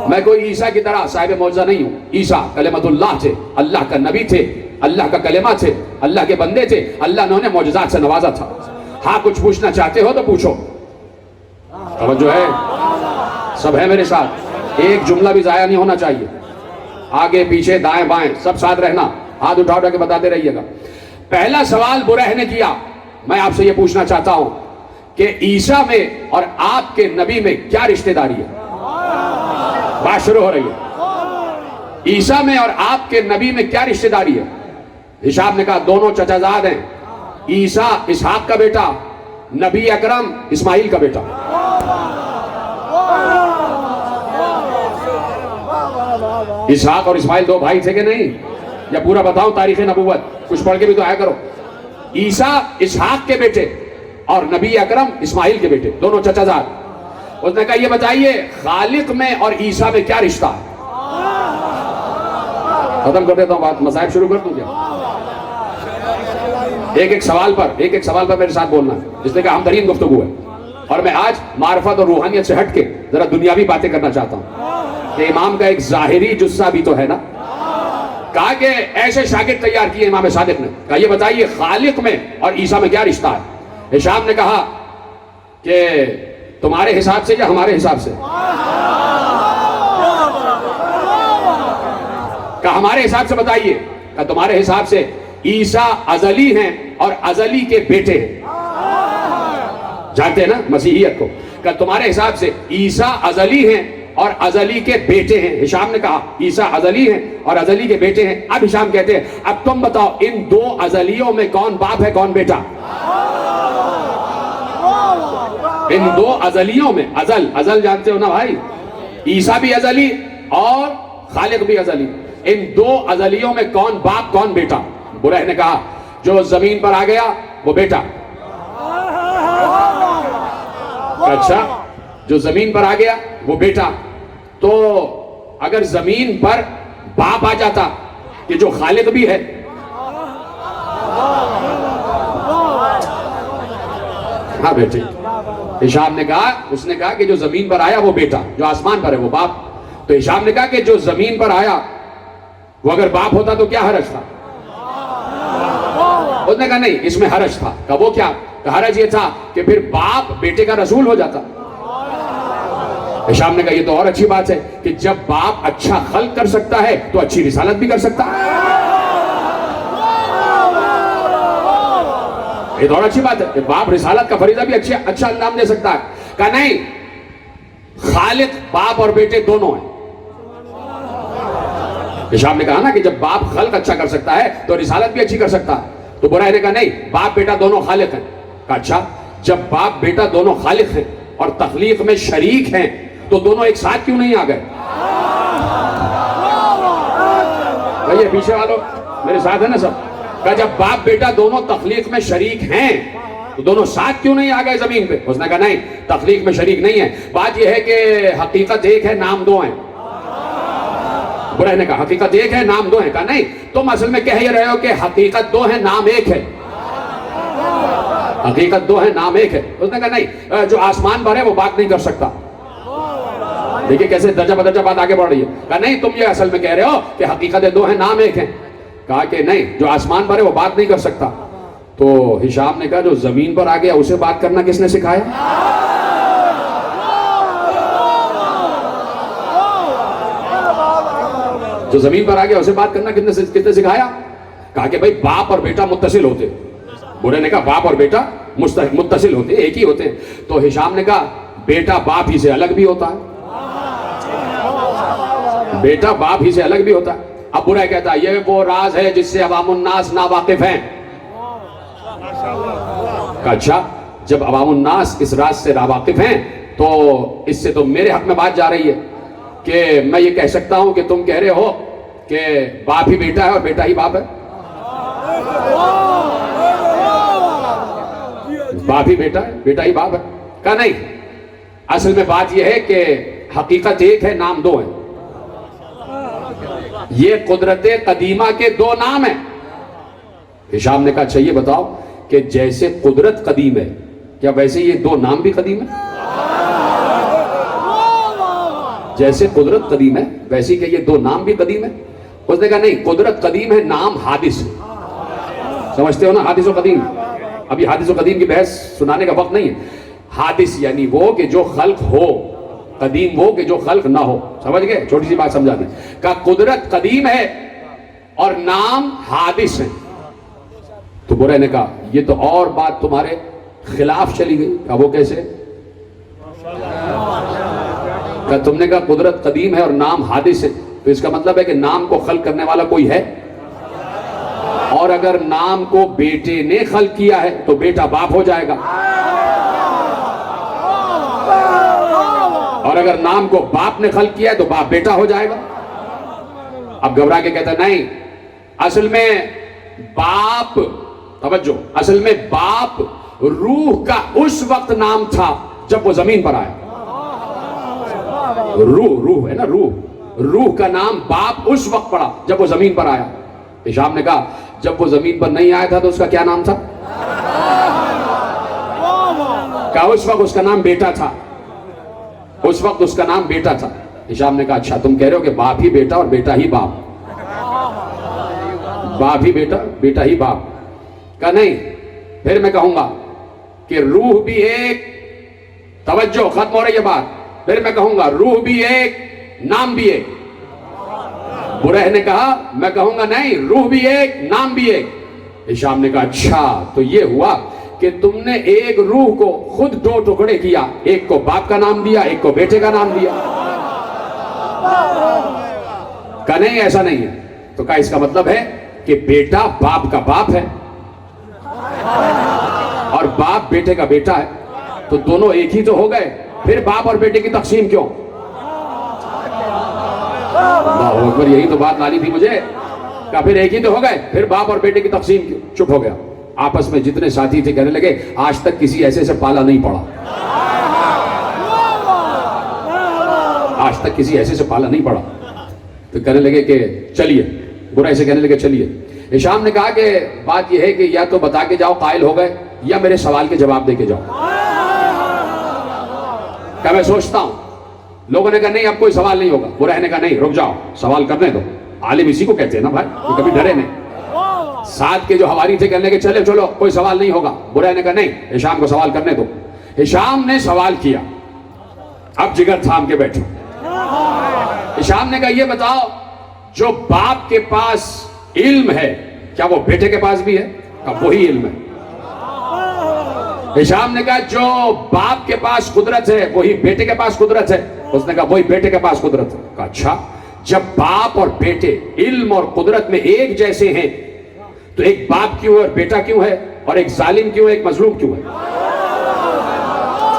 میں کوئی عیسیٰ کی طرح صاحب معجزہ نہیں ہوں۔ عیسیٰ کلمت اللہ تھے، اللہ کا نبی تھے، اللہ کا کلمہ تھے، اللہ کے بندے تھے، اللہ نے انہیں معجزات سے نوازا تھا۔ ہاں کچھ پوچھنا چاہتے ہو تو پوچھو، توجہ ہے، سب ہے میرے ساتھ، ایک جملہ بھی ضائع نہیں ہونا چاہیے، آگے پیچھے دائیں بائیں سب ساتھ رہنا، ہاتھ اٹھا اٹھا کے بتاتے رہیے گا۔ پہلا سوال بریح نے کیا، میں آپ سے یہ پوچھنا چاہتا ہوں کہ عیسیٰ میں اور آپ کے نبی میں کیا رشتہ داری ہے؟ بات شروع ہو رہی ہے، عیسیٰ میں اور آپ کے نبی میں کیا رشتہ داری ہے؟ ہشام نے کہا دونوں چچا زاد ہیں، عیسیٰ اسحاق کا بیٹا، نبی اکرم اسماعیل کا بیٹا۔ اسحاق اور اسماعیل دو بھائی تھے کہ نہیں؟ یا پورا بتاؤں تاریخ نبوت، کچھ پڑھ کے بھی تو آیا کرو۔ عیسیٰ اسحاق کے بیٹے اور نبی اکرم اسماعیل کے بیٹے، دونوں چچا زاد۔ اس نے کہا یہ بتائیے خالق میں اور عیسیٰ میں کیا رشتہ ہے؟ ختم کر دیتا ہوں بات، مصائب شروع کر دوں کیا؟ ایک سوال پر میرے ساتھ بولنا ہے، جس نے کہا ہم ترین گفتگو ہے، اور میں آج معرفت اور روحانیت سے ہٹ کے ذرا دنیاوی باتیں کرنا چاہتا ہوں کہ امام کا ایک ظاہری جثہ بھی تو ہے نا۔ کہا کہ ایسے شاگرد تیار کیے امام صادق نے، کہا یہ بتائیے خالق میں اور عیسیٰ میں کیا رشتہ ہے؟ ہشام نے کہا کہ تمہارے حساب سے یا ہمارے حساب سے؟ کہا ہمارے حساب سے بتائیے۔ کہا تمہارے حساب سے عیسیٰ ازلی ہیں اور ازلی کے بیٹے ہیں، جانتے ہیں نا مسیحیت کو؟ کہ تمہارے حساب سے عیسیٰ ازلی ہیں اور ازلی کے بیٹے ہیں۔ ہشام نے کہا عیسیٰ ازلی ہیں اور ازلی کے بیٹے ہیں۔ اب ہشام کہتے ہیں اب تم بتاؤ ان دو ازلیوں میں کون باپ ہے کون بیٹا؟ ان دو ازلیوں میں، ازل جانتے ہو نا بھائی، عیسیٰ بھی ازلی اور خالق بھی ازلی، ان دو ازلیوں میں کون باپ کون بیٹا؟ بریح نے کہا جو زمین پر آ گیا وہ بیٹا۔ اچھا، جو زمین پر آ گیا وہ بیٹا، تو اگر زمین پر باپ آ جاتا کہ جو خالق بھی ہے، ہاں بیٹے، ہشام نے کہا، اس نے کہا کہ جو زمین پر آیا وہ بیٹا، جو آسمان پر ہے وہ باپ۔ تو ہشام نے کہا کہ جو زمین پر آیا وہ اگر باپ ہوتا تو کیا حرج تھا؟ اس نے کہا نہیں، اس میں حرج تھا۔ کہا وہ کیا؟ کہا حرج یہ تھا کہ پھر باپ بیٹے کا رسول ہو جاتا۔ ہشام نے کہا یہ تو اور اچھی بات ہے کہ جب باپ اچھا خلق کر سکتا ہے تو اچھی رسالت بھی کر سکتا ہے، یہ تو اور اچھی بات ہے کہ باپ رسالت کا فریضہ بھی اچھا انجام دے سکتا ہے۔ کہا نہیں، خالق باپ اور بیٹے دونوں ہیں، ہشام نے کہا نا کہ جب باپ خلق اچھا کر سکتا ہے تو رسالت بھی اچھی کر سکتا ہے. تو برائے نے کہا نہیں، باپ بیٹا دونوں خالق ہیں. کہا اچھا، جب باپ بیٹا دونوں خالق ہیں اور تخلیق میں شریک ہیں تو دونوں ایک ساتھ کیوں نہیں آ گئے؟ بھئی پیچھے والوں میرے ساتھ ہے نا سب؟ کہا جب باپ بیٹا دونوں تخلیق میں شریک ہیں تو دونوں ساتھ کیوں نہیں آ گئے زمین پہ؟ اس نے کہا نہیں، تخلیق میں شریک نہیں ہے. بات یہ ہے کہ حقیقت ایک ہے، نام دو ہیں. برائے نے کہا حقیقت ایک ہے، نام دو ہیں. کہا نہیں، تم اصل میں کہہ رہے ہو کہ حقیقت دو ہے، نام ایک ہے. حقیقت دو ہے، نام ایک ہے. اس نے کہا نہیں، جو آسمان پر ہے وہ بات نہیں کر سکتا. دیکھیں کیسے درجہ بدرجہ بات آگے بڑھ رہی ہے. کہا نہیں، تم یہ اصل میں کہہ رہے ہو کہ حقیقت دو ہیں، نام ایک ہے. کہا کہ نہیں، جو آسمان پر ہے وہ بات نہیں کر سکتا. تو ہشام نے کہا جو زمین پر آ گیا اسے بات کرنا کس نے سکھایا؟ جو زمین پر آ گیا اسے بات کرنا کس نے سکھایا؟ کہا کہ بھئی باپ اور بیٹا متصل ہوتے. برے نے کہا باپ اور بیٹا متصل ہوتے، ایک ہی ہوتے ہیں. تو ہشام نے کہا بیٹا باپ ہی سے الگ بھی ہوتا ہے. بیٹا باپ ہی سے الگ بھی ہوتا ہے. اب برا کہتا ہے یہ وہ راز ہے جس سے عوام الناس ناواقف ہیں. کہا اچھا، جب عوام الناس اس راز سے ناواقف ہیں تو اس سے تو میرے حق میں بات جا رہی ہے کہ میں یہ کہہ سکتا ہوں کہ تم کہہ رہے ہو کہ باپ ہی بیٹا ہے اور بیٹا ہی باپ ہے. باپ ہی بیٹا ہے، بیٹا ہی باپ ہے. کہا نہیں، اصل میں بات یہ ہے کہ حقیقت ایک ہے، نام دو ہیں. یہ قدرت قدیمہ کے دو نام ہیں. ہشام نے کہا اچھا یہ بتاؤ کہ جیسے قدرت قدیم ہے کیا ویسے یہ دو نام بھی قدیم ہے؟ جیسے قدرت قدیم ہے ویسے کہ یہ دو نام بھی قدیم ہے؟ اس نے کہا نہیں، قدرت قدیم ہے، نام حادث ہے. سمجھتے ہو نا حادث و قدیم؟ ابھی حادث و قدیم کی بحث سنانے کا وقت نہیں ہے. حادث یعنی وہ کہ جو خلق ہو، قدیم وہ کہ جو خلق نہ ہو. سمجھ گئے؟ چھوٹی سی بات سمجھا دی. کہا قدرت قدیم ہے اور نام حادث ہے. تو برے نے کہا یہ تو اور بات تمہارے خلاف چلی گئی. کہا وہ کیسے؟ کہا تم نے کہا قدرت قدیم ہے اور نام حادث ہے، تو اس کا مطلب ہے کہ نام کو خلق کرنے والا کوئی ہے. اور اگر نام کو بیٹے نے خلق کیا ہے تو بیٹا باپ ہو جائے گا، اور اگر نام کو باپ نے خلق کیا ہے تو باپ بیٹا ہو جائے گا. اب گھبرا کے کہتا نہیں، اصل میں باپ، توجہ، اصل میں باپ روح کا اس وقت نام تھا جب وہ زمین پر آیا. روح ہے نا، روح کا نام باپ اس وقت پڑا جب وہ زمین پر آیا. ہشام نے کہا جب وہ زمین پر نہیں آیا تھا تو اس کا کیا نام تھا؟ کہا اس وقت اس کا نام بیٹا تھا. اس وقت اس کا نام بیٹا تھا. ہشام نے کہا اچھا تم کہہ رہے ہو کہ باپ ہی بیٹا اور بیٹا ہی باپ. باپ ہی بیٹا، بیٹا ہی باپ. کہا نہیں، پھر میں کہوں گا کہ روح بھی ایک، توجہ ختم ہو رہی ہے بات، پھر میں کہوں گا روح بھی ایک، نام بھی ایک. برہ نے کہا میں کہوں گا نہیں، روح بھی ایک، نام بھی ایک. ہشام نے کہا اچھا تو یہ ہوا کہ تم نے ایک روح کو خود دو ٹکڑے کیا، ایک کو باپ کا نام دیا، ایک کو بیٹے کا نام دیا. کہا نہیں ایسا نہیں ہے. تو کہا اس کا مطلب ہے کہ بیٹا باپ کا باپ ہے اور باپ بیٹے کا بیٹا ہے، تو دونوں ایک ہی تو ہو گئے. پھر باپ اور بیٹے کی تقسیم کیوں؟ اللہ اکبر، یہی تو بات لانی تھی مجھے. کہا پھر ایک ہی تو ہو گئے، پھر باپ اور بیٹے کی تقسیم کیوں؟ چپ ہو گیا. آپس میں جتنے ساتھی تھے کہنے لگے آج تک کسی ایسے سے پالا نہیں پڑا، آج تک کسی ایسے سے پالا نہیں پڑا. تو کہنے لگے کہ چلیے، برے سے کہنے لگے چلیے. ہشام نے کہا کہ بات یہ ہے کہ یا تو بتا کے جاؤ قائل ہو گئے یا میرے سوال کے جواب دے کے جاؤ. کہا میں سوچتا ہوں. لوگوں نے کہا نہیں اب کوئی سوال نہیں ہوگا. برے نے کہا نہیں رک جاؤ، سوال کرنے دو. عالم اسی کو کہتے ہیں نا بھائی، وہ کبھی ڈرے نہیں. ساتھ کے جو حواری تھے کہنے لگے چلو کوئی سوال نہیں ہوگا. برے نے کہا نہیں ہشام کو سوال کرنے دو. ہشام نے سوال کیا. اب جگر تھام کے بیٹھو. ہشام نے کہا یہ بتاؤ جو باپ کے پاس علم ہے کیا وہ بیٹے کے پاس بھی ہے؟ کہا وہی علم ہے. ہشام نے کہا جو باپ کے پاس قدرت ہے وہی بیٹے کے پاس قدرت ہے. اس نے کہا وہی بیٹے کے پاس قدرت ہے. کہا اچھا جب باپ اور بیٹے علم اور قدرت میں ایک جیسے ہیں تو ایک باپ کیوں ہے اور بیٹا کیوں ہے، اور ایک ظالم کیوں ہے، ایک مظلوم کیوں ہے؟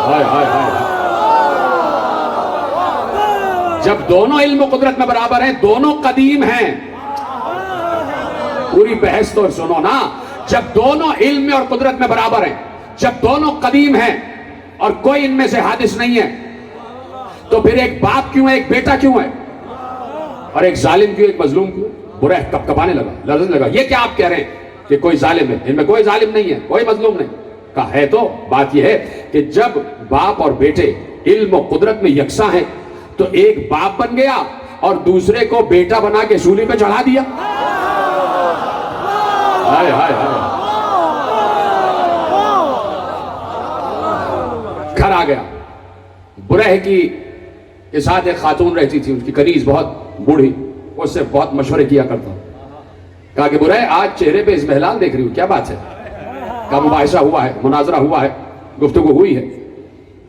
ہائے ہائے ہائے۔ جب دونوں علم و قدرت میں برابر ہیں، دونوں قدیم ہیں، پوری بحث تو سنو نا، جب دونوں علم میں اور قدرت میں برابر ہیں، جب دونوں قدیم ہیں اور کوئی ان میں سے حادث نہیں ہے، تو پھر ایک باپ کیوں ہے، ایک بیٹا کیوں ہے، اور ایک ظالم کیوں، ایک مظلوم کیوں؟ برہ کپ کپانے لگا، لرزنے لگا۔ یہ کیا آپ کہہ رہے ہیں کہ کوئی ظالم ہے؟ ان میں کوئی ظالم نہیں ہے، کوئی مظلوم نہیں۔ کہا ہے تو بات یہ ہے کہ جب باپ اور بیٹے علم و قدرت میں یکساں ہیں تو ایک باپ بن گیا اور دوسرے کو بیٹا بنا کے سولی پہ چڑھا دیا۔ ہائے ہائے ہائے۔ گھر آ گیا، برہ کی کے ساتھ ایک خاتون رہتی تھی، ان کی کنیز بہت بوڑھی، اس سے بہت مشورے کیا کرتا۔ کہا کہ برہ آج چہرے پہ اضمحلال دیکھ رہی ہوں، کیا بات ہے؟ کہا مباحثہ ہوا ہے، مناظرہ ہوا ہے، گفتگو ہوئی ہے۔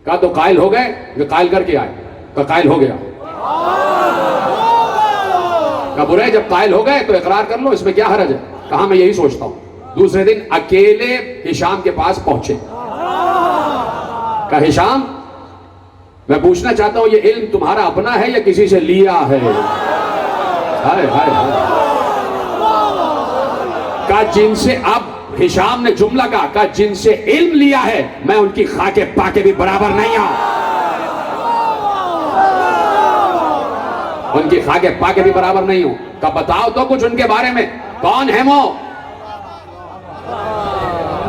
کہا تو قائل ہو گئے کہ قائل کر کے آئے؟ کہا قائل ہو گیا۔ کہا برہ جب قائل ہو گئے تو اقرار کر لو، اس میں کیا حرج ہے؟ کہا میں یہی سوچتا ہوں۔ دوسرے دن اکیلے ہشام کے پاس پہنچے۔ کہا ہشام میں پوچھنا چاہتا ہوں یہ علم تمہارا اپنا ہے یا کسی سے لیا ہے؟ ہائے ہائے ہائے۔ کہا جن سے، اب ہشام نے جملہ کہا جن سے علم لیا ہے میں ان کی خاکے پاکے بھی برابر نہیں ہوں، ان کی خاکے پاکے بھی برابر نہیں ہوں۔ کہا بتاؤ تو کچھ ان کے بارے میں، کون ہے وہ؟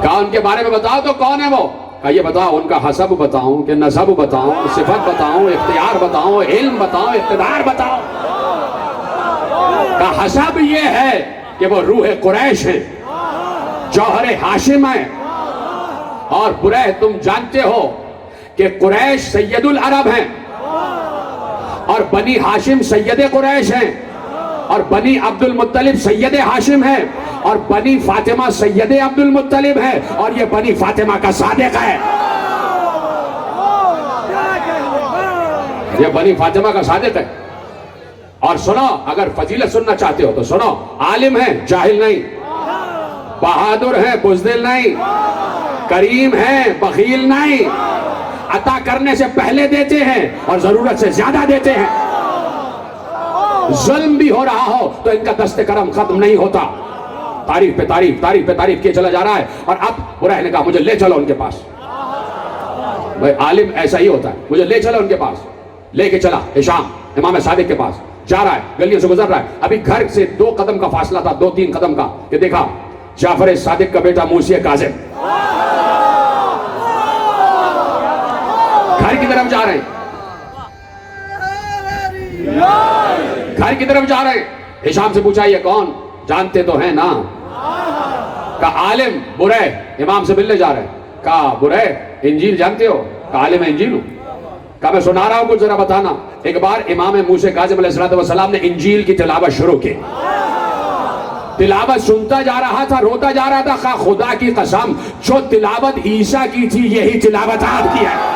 کہا ان کے بارے میں بتاؤ تو کون ہے وہ؟ کہا یہ بتاؤ ان کا حسب بتاؤں کہ نسب بتاؤں، صفت بتاؤں، اختیار بتاؤں، علم بتاؤں، اقتدار بتاؤں؟ کہا حسب یہ ہے کہ وہ روح قریش ہیں، جوہر ہاشم ہیں، اور برہ تم جانتے ہو کہ قریش سید العرب ہیں اور بنی ہاشم سید قریش ہیں اور بنی عبد المطلب سید ہاشم ہیں اور بنی فاطمہ سید عبد المطلب ہے اور یہ بنی فاطمہ کا صادق ہے، یہ بنی فاطمہ کا صادق ہے۔ اور سنو، اگر فضیلت سننا چاہتے ہو تو سنو، عالم ہے جاہل نہیں، بہادر ہے بزدل نہیں، کریم ہے بخیل نہیں، عطا کرنے سے پہلے دیتے ہیں اور ضرورت سے زیادہ دیتے ہیں، ظلم بھی ہو رہا ہو تو ان کا دست کرم ختم نہیں ہوتا، تعریف پہ تعریف، تعریف پہ تعریف کیے چلا جا رہا ہے۔ اور اب برہ نے کہا مجھے لے چلو ان کے پاس۔ بھائی عالم ایسا ہی ہوتا ہے، مجھے لے چلو ان کے پاس۔ لے کے چلا ہشام امام صادق کے پاس، جا رہا ہے، گلیوں سے گزر رہا ہے، ابھی گھر سے 2 قدم کا فاصلہ تھا، 2-3 قدم کا، کہ دیکھا جعفر صادق کا بیٹا موسی کاظم گھر کی طرف جا رہے ہیں، گھر کی طرف جا رہے ہیں۔ ہشام سے پوچھا یہ کون؟ جانتے تو ہیں نا؟ کہا عالم برہ امام سے ملنے جا رہے ہیں۔ کہا برہ انجیل جانتے ہو؟ کہا عالم انجیل ہوں۔ کہا میں سنا رہا ہوں کچھ ذرا بتانا۔ ایک بار امام موسی کاظم علیہ السلام نے انجیل کی تلاوت شروع کی، تلاوت سنتا جا رہا تھا، روتا جا رہا تھا، کہا خدا کی قسم جو تلاوت عیسیٰ کی تھی یہی تلاوت آپ کی ہے۔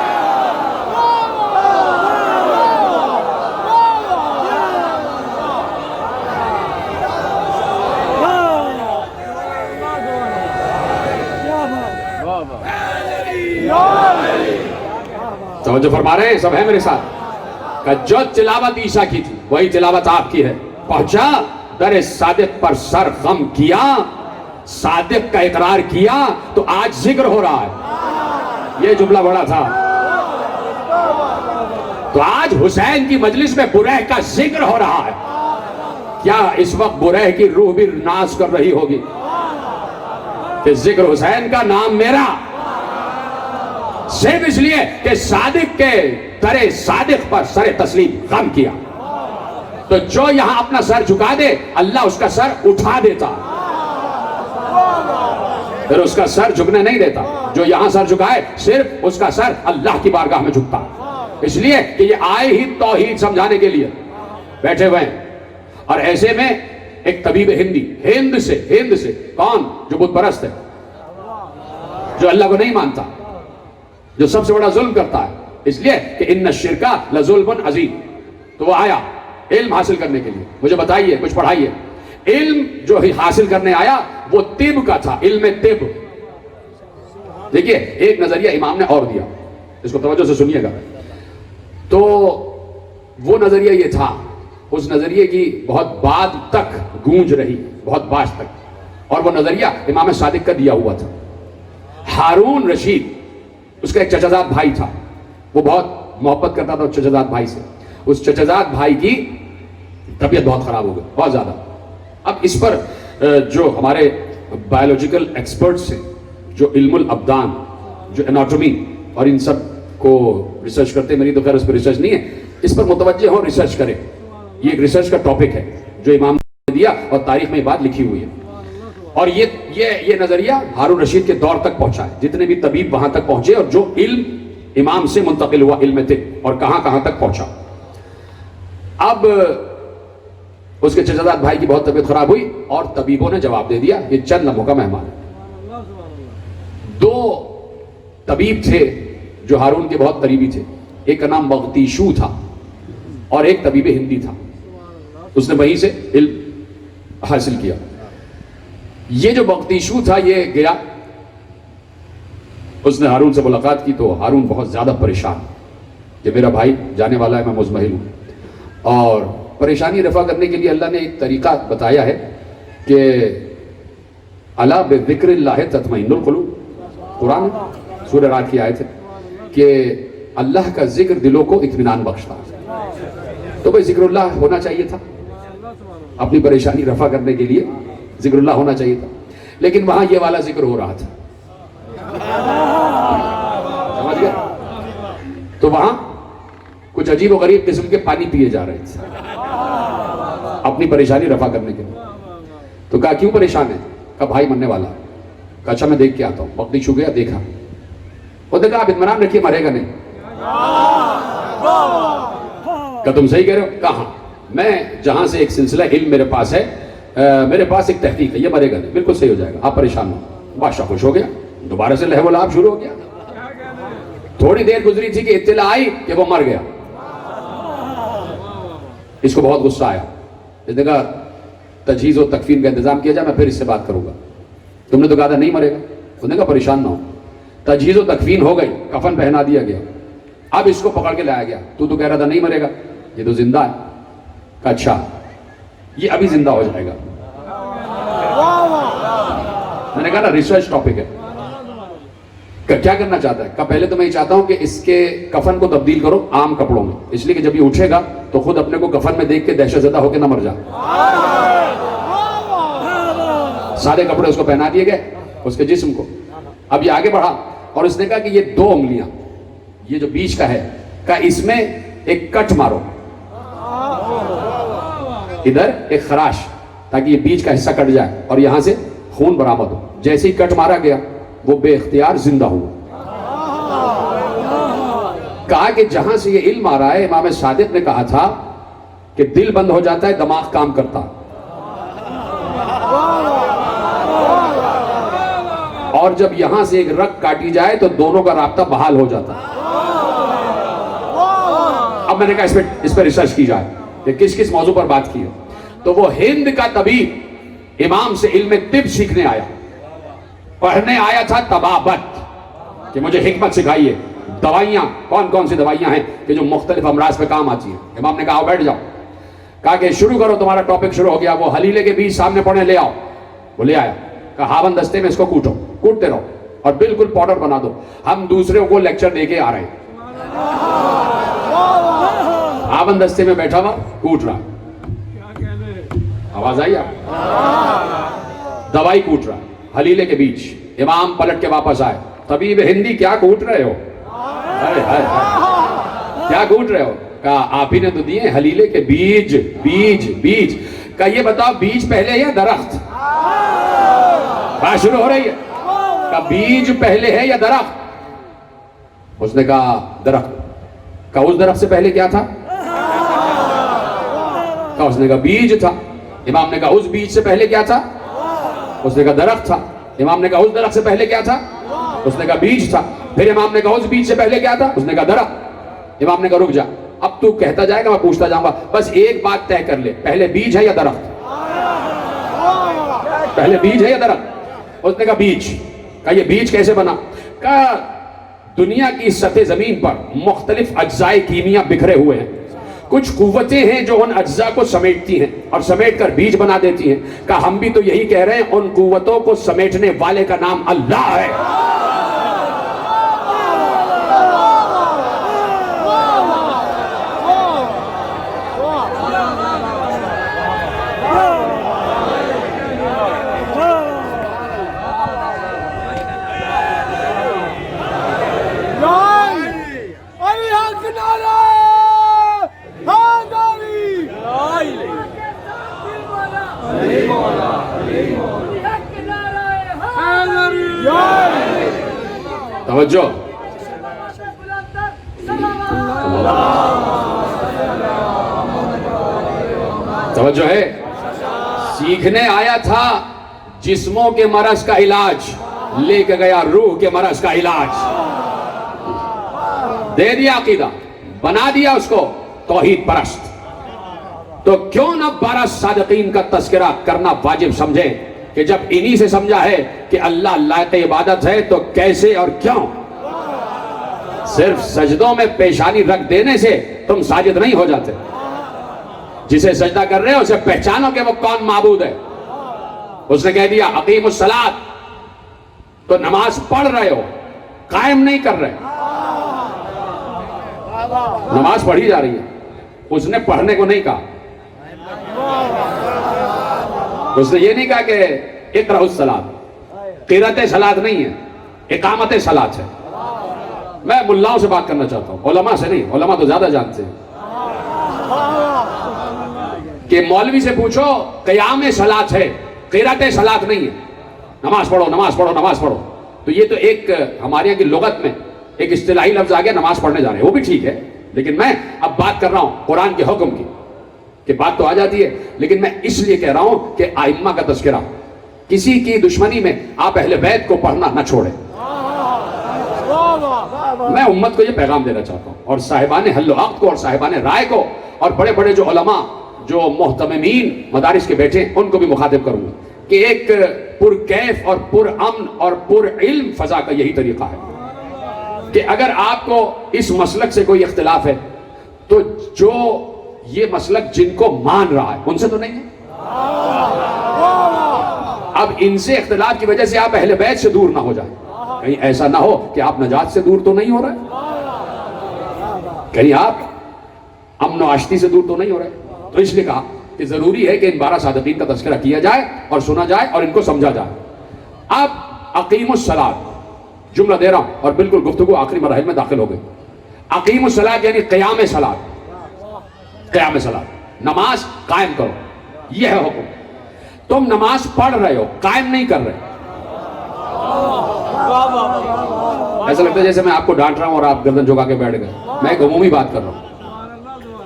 توجہ فرما رہے ہیں سب ہیں میرے ساتھ؟ کہ جو تلاوت عیسیٰ کی تھی وہی تلاوت آپ کی ہے۔ پہنچا در صادق پر سر خم کیا، صادق کا اقرار کیا تو آج ذکر ہو رہا ہے۔ یہ جملہ بڑا تھا۔ تو آج حسین کی مجلس میں برہ کا ذکر ہو رہا ہے۔ کیا اس وقت برہ کی روح بھی ناز کر رہی ہوگی کہ ذکر حسین کا نام میرا، صرف اس لیے کہ صادق کے در صادق پر سر تسلیم خم کیا؟ تو جو یہاں اپنا سر جھکا دے اللہ اس کا سر اٹھا دیتا، پھر اس کا سر جھکنے نہیں دیتا۔ جو یہاں سر جھکائے صرف اس کا سر اللہ کی بارگاہ میں جھکتا، اس لیے کہ یہ آئے ہی توحید سمجھانے کے لیے بیٹھے ہوئے ہیں۔ اور ایسے میں ایک طبیب ہند سے کون؟ جو بت پرست ہے، جو اللہ کو نہیں مانتا، جو سب سے بڑا ظلم کرتا ہے، اس لیے کہ ان الشرک لظلم عظیم۔ تو وہ آیا علم حاصل کرنے کے لیے، مجھے بتائیے، کچھ پڑھائیے. علم جو حاصل کرنے آیا وہ طب کا تھا، علم طب. دیکھیے ایک نظریہ امام نے اور دیا، اس کو توجہ سے سنیے گا. تو وہ نظریہ یہ تھا، اس نظریے کی بہت بعد تک گونج رہی، بہت بعد تک، اور وہ نظریہ امام صادق کا دیا ہوا تھا. ہارون رشید، اس کا ایک چچازاد بھائی تھا، وہ بہت محبت کرتا تھا اس چچازاد بھائی سے. اس چچازاد بھائی کی طبیعت بہت خراب ہو گئی، بہت زیادہ. اب اس پر جو ہمارے بایولوجیکل ایکسپرٹس ہیں، جو علم الابدان، جو اناٹومی اور ان سب کو ریسرچ کرتے ہیں، میری تو خیر اس پر ریسرچ نہیں ہے، اس پر متوجہ ہوں، ریسرچ کریں. یہ ایک ریسرچ کا ٹاپک ہے جو امام نے دیا اور تاریخ میں یہ بات لکھی ہوئی ہے. اور یہ نظریہ ہارون رشید کے دور تک پہنچا ہے، جتنے بھی طبیب وہاں تک پہنچے، اور جو علم امام سے منتقل ہوا، علم طب، اور کہاں کہاں تک پہنچا. اب اس کے چچازاد بھائی کی بہت طبیعت خراب ہوئی اور طبیبوں نے جواب دے دیا، یہ چند لمحوں کا مہمان ہے. 2 طبیب تھے جو ہارون کے بہت قریبی تھے، ایک کا نام بغتیشو تھا اور ایک طبیب ہندی تھا. اس نے وہیں سے علم حاصل کیا. یہ جو بغتیشو تھا یہ گیا، اس نے ہارون سے ملاقات کی تو ہارون بہت زیادہ پریشان کہ میرا بھائی جانے والا ہے، میں مزمحل ہوں. اور پریشانی رفع کرنے کے لیے اللہ نے ایک طریقہ بتایا ہے کہ الا بذکر اللہ تطمئن القلوب، قرآن سورہ رات کی آیت ہے کہ اللہ کا ذکر دلوں کو اطمینان بخشتا ہے. تو بھئی ذکر اللہ ہونا چاہیے تھا، اپنی پریشانی رفع کرنے کے لیے ذکر اللہ ہونا چاہیے تھا. لیکن وہاں یہ والا ذکر ہو رہا تھا، سمجھ گئے؟ تو وہاں کچھ عجیب و غریب قسم کے پانی پیے جا رہے تھے اپنی پریشانی رفع کرنے کے لیے. تو کہا کیوں پریشان ہے؟ کہا بھائی مرنے والا. کہا اچھا میں دیکھ کے آتا ہوں. بغتیشو گیا، دیکھا. وہ دیکھا آپ اطمینان رکھیے، مرے گا نہیں. کہا تم صحیح کہہ رہے ہو؟ کہاں میں جہاں سے ایک سلسلہ علم میرے پاس ہے، میرے پاس ایک تحقیق ہے، یہ مرے گا نہیں، بالکل صحیح ہو جائے گا، آپ پریشان ہو. بادشاہ خوش ہو گیا، دوبارہ سے لہو لعب شروع ہو گیا. تھوڑی دیر گزری تھی کہ اطلاع آئی کہ وہ مر گیا. اس کو بہت غصہ آیا. اس نے کہا تجہیز و تکفین کا انتظام کیا جائے، میں پھر اس سے بات کروں گا. تم نے تو کہا تھا نہیں مرے گا. اس نے کہا پریشان نہ ہو. تجہیز و تکفین ہو گئی، کفن پہنا دیا گیا. اب اس کو پکڑ کے لایا گیا. تو کہہ رہا تھا نہیں مرے گا، یہ تو زندہ ہے. کہا اچھا یہ ابھی زندہ ہو جائے گا. میں نے کہا نا ریسرچ ٹاپک ہے. کیا کرنا چاہتا ہے؟ کہا پہلے تو میں یہ چاہتا ہوں کہ اس کے کفن کو تبدیل کرو عام کپڑوں میں، اس لیے کہ جب یہ اٹھے گا تو خود اپنے کو کفن میں دیکھ کے دہشت زدہ ہو کے نہ مر جا. سارے کپڑے اس کو پہنا دیے گئے، اس کے جسم کو. اب یہ آگے بڑھا اور اس نے کہا کہ یہ 2 انگلیاں، یہ جو بیچ کا ہے، کہا اس میں ایک کٹ مارو، ادھر ایک خراش، تاکہ یہ بیچ کا حصہ کٹ جائے اور یہاں سے خون برآمد ہو. جیسے ہی کٹ مارا گیا وہ بے اختیار زندہ ہوا. کہا کہ جہاں سے یہ علم آ رہا ہے، امام صادق نے کہا تھا کہ دل بند ہو جاتا ہے، دماغ کام کرتا، اور جب یہاں سے ایک رگ کاٹی جائے تو دونوں کا رابطہ بحال ہو جاتا. اب میں نے کہا اس پہ ریسرچ کی جائے کہ کس کس موضوع پر بات کی ہے. تو وہ ہند کا طبیب امام سے علم طب سیکھنے آیا، پڑھنے آیا تھا طبابت، کہ مجھے حکمت سکھائیے، دوائیاں کون کون سی دوائیاں ہیں کہ جو مختلف امراض پہ کام آتی ہیں. امام نے کہا آؤ بیٹھ جاؤ. کہا کہ شروع کرو، تمہارا ٹاپک شروع ہو گیا. وہ حلیلے کے بیج سامنے پڑے، لے آؤ. وہ لے آیا. کہا ہاون دستے میں اس کو کوٹو، کوٹتے رہو اور بالکل پاؤڈر بنا دو. ہم دوسرے کو لیکچر دے کے آ رہے ہیں. ہاون دستے میں بیٹھا ہوا کوٹ رہا. آواز آئی آپ؟ دوائی کوٹ رہا، حلیلے کے بیچ. امام پلٹ کے واپس آئے. طبیب ہندی کیا کوٹ رہے ہو؟ کیا کوٹ رہے ہو؟ کہا آپ ہی نے تو دیے حلیلے کے بیج. بیج بیج. کہا یہ بتاؤ بیج پہلے یا درخت؟ بات شروع ہو رہی ہے. کہا بیج پہلے ہے یا درخت؟ اس نے کہا درخت. کہا اس درخت سے پہلے کیا تھا؟ کہا اس نے کہا بیج تھا. امام نے کہا اس بیج سے پہلے کیا تھا؟ اس نے کہا درخت تھا. امام نے کہا اس درخت سے پہلے کیا تھا؟ اس نے کہا بیج تھا. پھر امام نے کہا اس بیج سے پہلے کیا تھا؟ اس نے کہا درخت. امام نے کہا رک جا. اب تو کہتا جائے گا میں پوچھتا جاؤں گا. بس ایک بات طے کر لے, پہلے بیج ہے یا درخت؟ پہلے بیج ہے یا درخت؟ اس نے کہا بیج. کہا یہ بیج کیسے بنا؟ کہا دنیا کی سطح زمین پر مختلف اجزاء کیمیا بکھرے ہوئے ہیں, کچھ قوتیں ہیں جو ان اجزاء کو سمیٹتی ہیں اور سمیٹ کر بیج بنا دیتی ہیں. کہا ہم بھی تو یہی کہہ رہے ہیں, ان قوتوں کو سمیٹنے والے کا نام اللہ ہے. توجہ, توجہ ہے. سیکھنے آیا تھا جسموں کے مرض کا علاج, لے کے گیا روح کے مرض کا علاج. دے دیا عقیدہ, بنا دیا اس کو توحید پرست. تو کیوں نہ 12 صادقین کا تذکرہ کرنا واجب سمجھے کہ جب انہی سے سمجھا ہے کہ اللہ لائق عبادت ہے تو کیسے اور کیوں. صرف سجدوں میں پیشانی رکھ دینے سے تم ساجد نہیں ہو جاتے. جسے سجدہ کر رہے ہو اسے پہچانو کہ وہ کون معبود ہے. اس نے کہہ دیا اقیم الصلاۃ, تو نماز پڑھ رہے ہو, قائم نہیں کر رہے. نماز پڑھی جا رہی ہے, اس نے پڑھنے کو نہیں کہا. اس نے یہ نہیں کہا کہ اقرأ الصلاۃ, قرأت صلاۃ نہیں ہے, اقامت صلاۃ ہے. میں ملاؤں سے بات کرنا چاہتا ہوں, علماء سے نہیں. علماء تو زیادہ جانتے ہیں. کہ مولوی سے پوچھو قیام صلاۃ ہے, قرأت صلاۃ نہیں ہے. نماز پڑھو نماز پڑھو نماز پڑھو. تو یہ تو ایک ہمارے یہاں کی لغت میں ایک اصطلاحی لفظ آ گیا, نماز پڑھنے جا رہے ہیں. وہ بھی ٹھیک ہے, لیکن میں اب بات کر رہا ہوں قرآن کے حکم کی. کہ بات تو آ جاتی ہے, لیکن میں اس لیے کہہ رہا ہوں کہ ائمہ کا تذکرہ, کسی کی دشمنی میں آپ اہل بیت کو پڑھنا نہ چھوڑیں. میں امت کو یہ پیغام دینا چاہتا ہوں, اور صاحبان حل و عقد کو اور صاحبان رائے کو اور بڑے بڑے جو علماء جو محتممین مدارس کے بیٹھے ہیں ان کو بھی مخاطب کروں گا کہ ایک پرکیف اور پر امن اور پر علم فضا کا یہی طریقہ ہے کہ اگر آپ کو اس مسلک سے کوئی اختلاف ہے تو جو یہ مسلک جن کو مان رہا ہے ان سے تو نہیں ہے. اب ان سے اختلاف کی وجہ سے آپ اہل بیت سے دور نہ ہو جائیں. کہیں ایسا نہ ہو کہ آپ نجات سے دور تو نہیں ہو رہے, کہیں آپ امن و آشتی سے دور تو نہیں ہو رہے. تو اس لیے کہا کہ ضروری ہے کہ ان 12 صادقین کا تذکرہ کیا جائے اور سنا جائے اور ان کو سمجھا جائے. اب اقیم الصلاۃ جملہ دے رہا ہوں اور بالکل گفتگو آخری مراحل میں داخل ہو گئی. اقیم الصلاۃ یعنی قیام صلاۃ, قیام صلاۃ, نماز قائم کرو, یہ ہے حکم. تم نماز پڑھ رہے ہو, قائم نہیں کر رہے. ایسا لگتا ہے جیسے میں آپ کو ڈانٹ رہا ہوں اور آپ گردن جھکا کے بیٹھ گئے. میں ایک عمومی بات کر رہا ہوں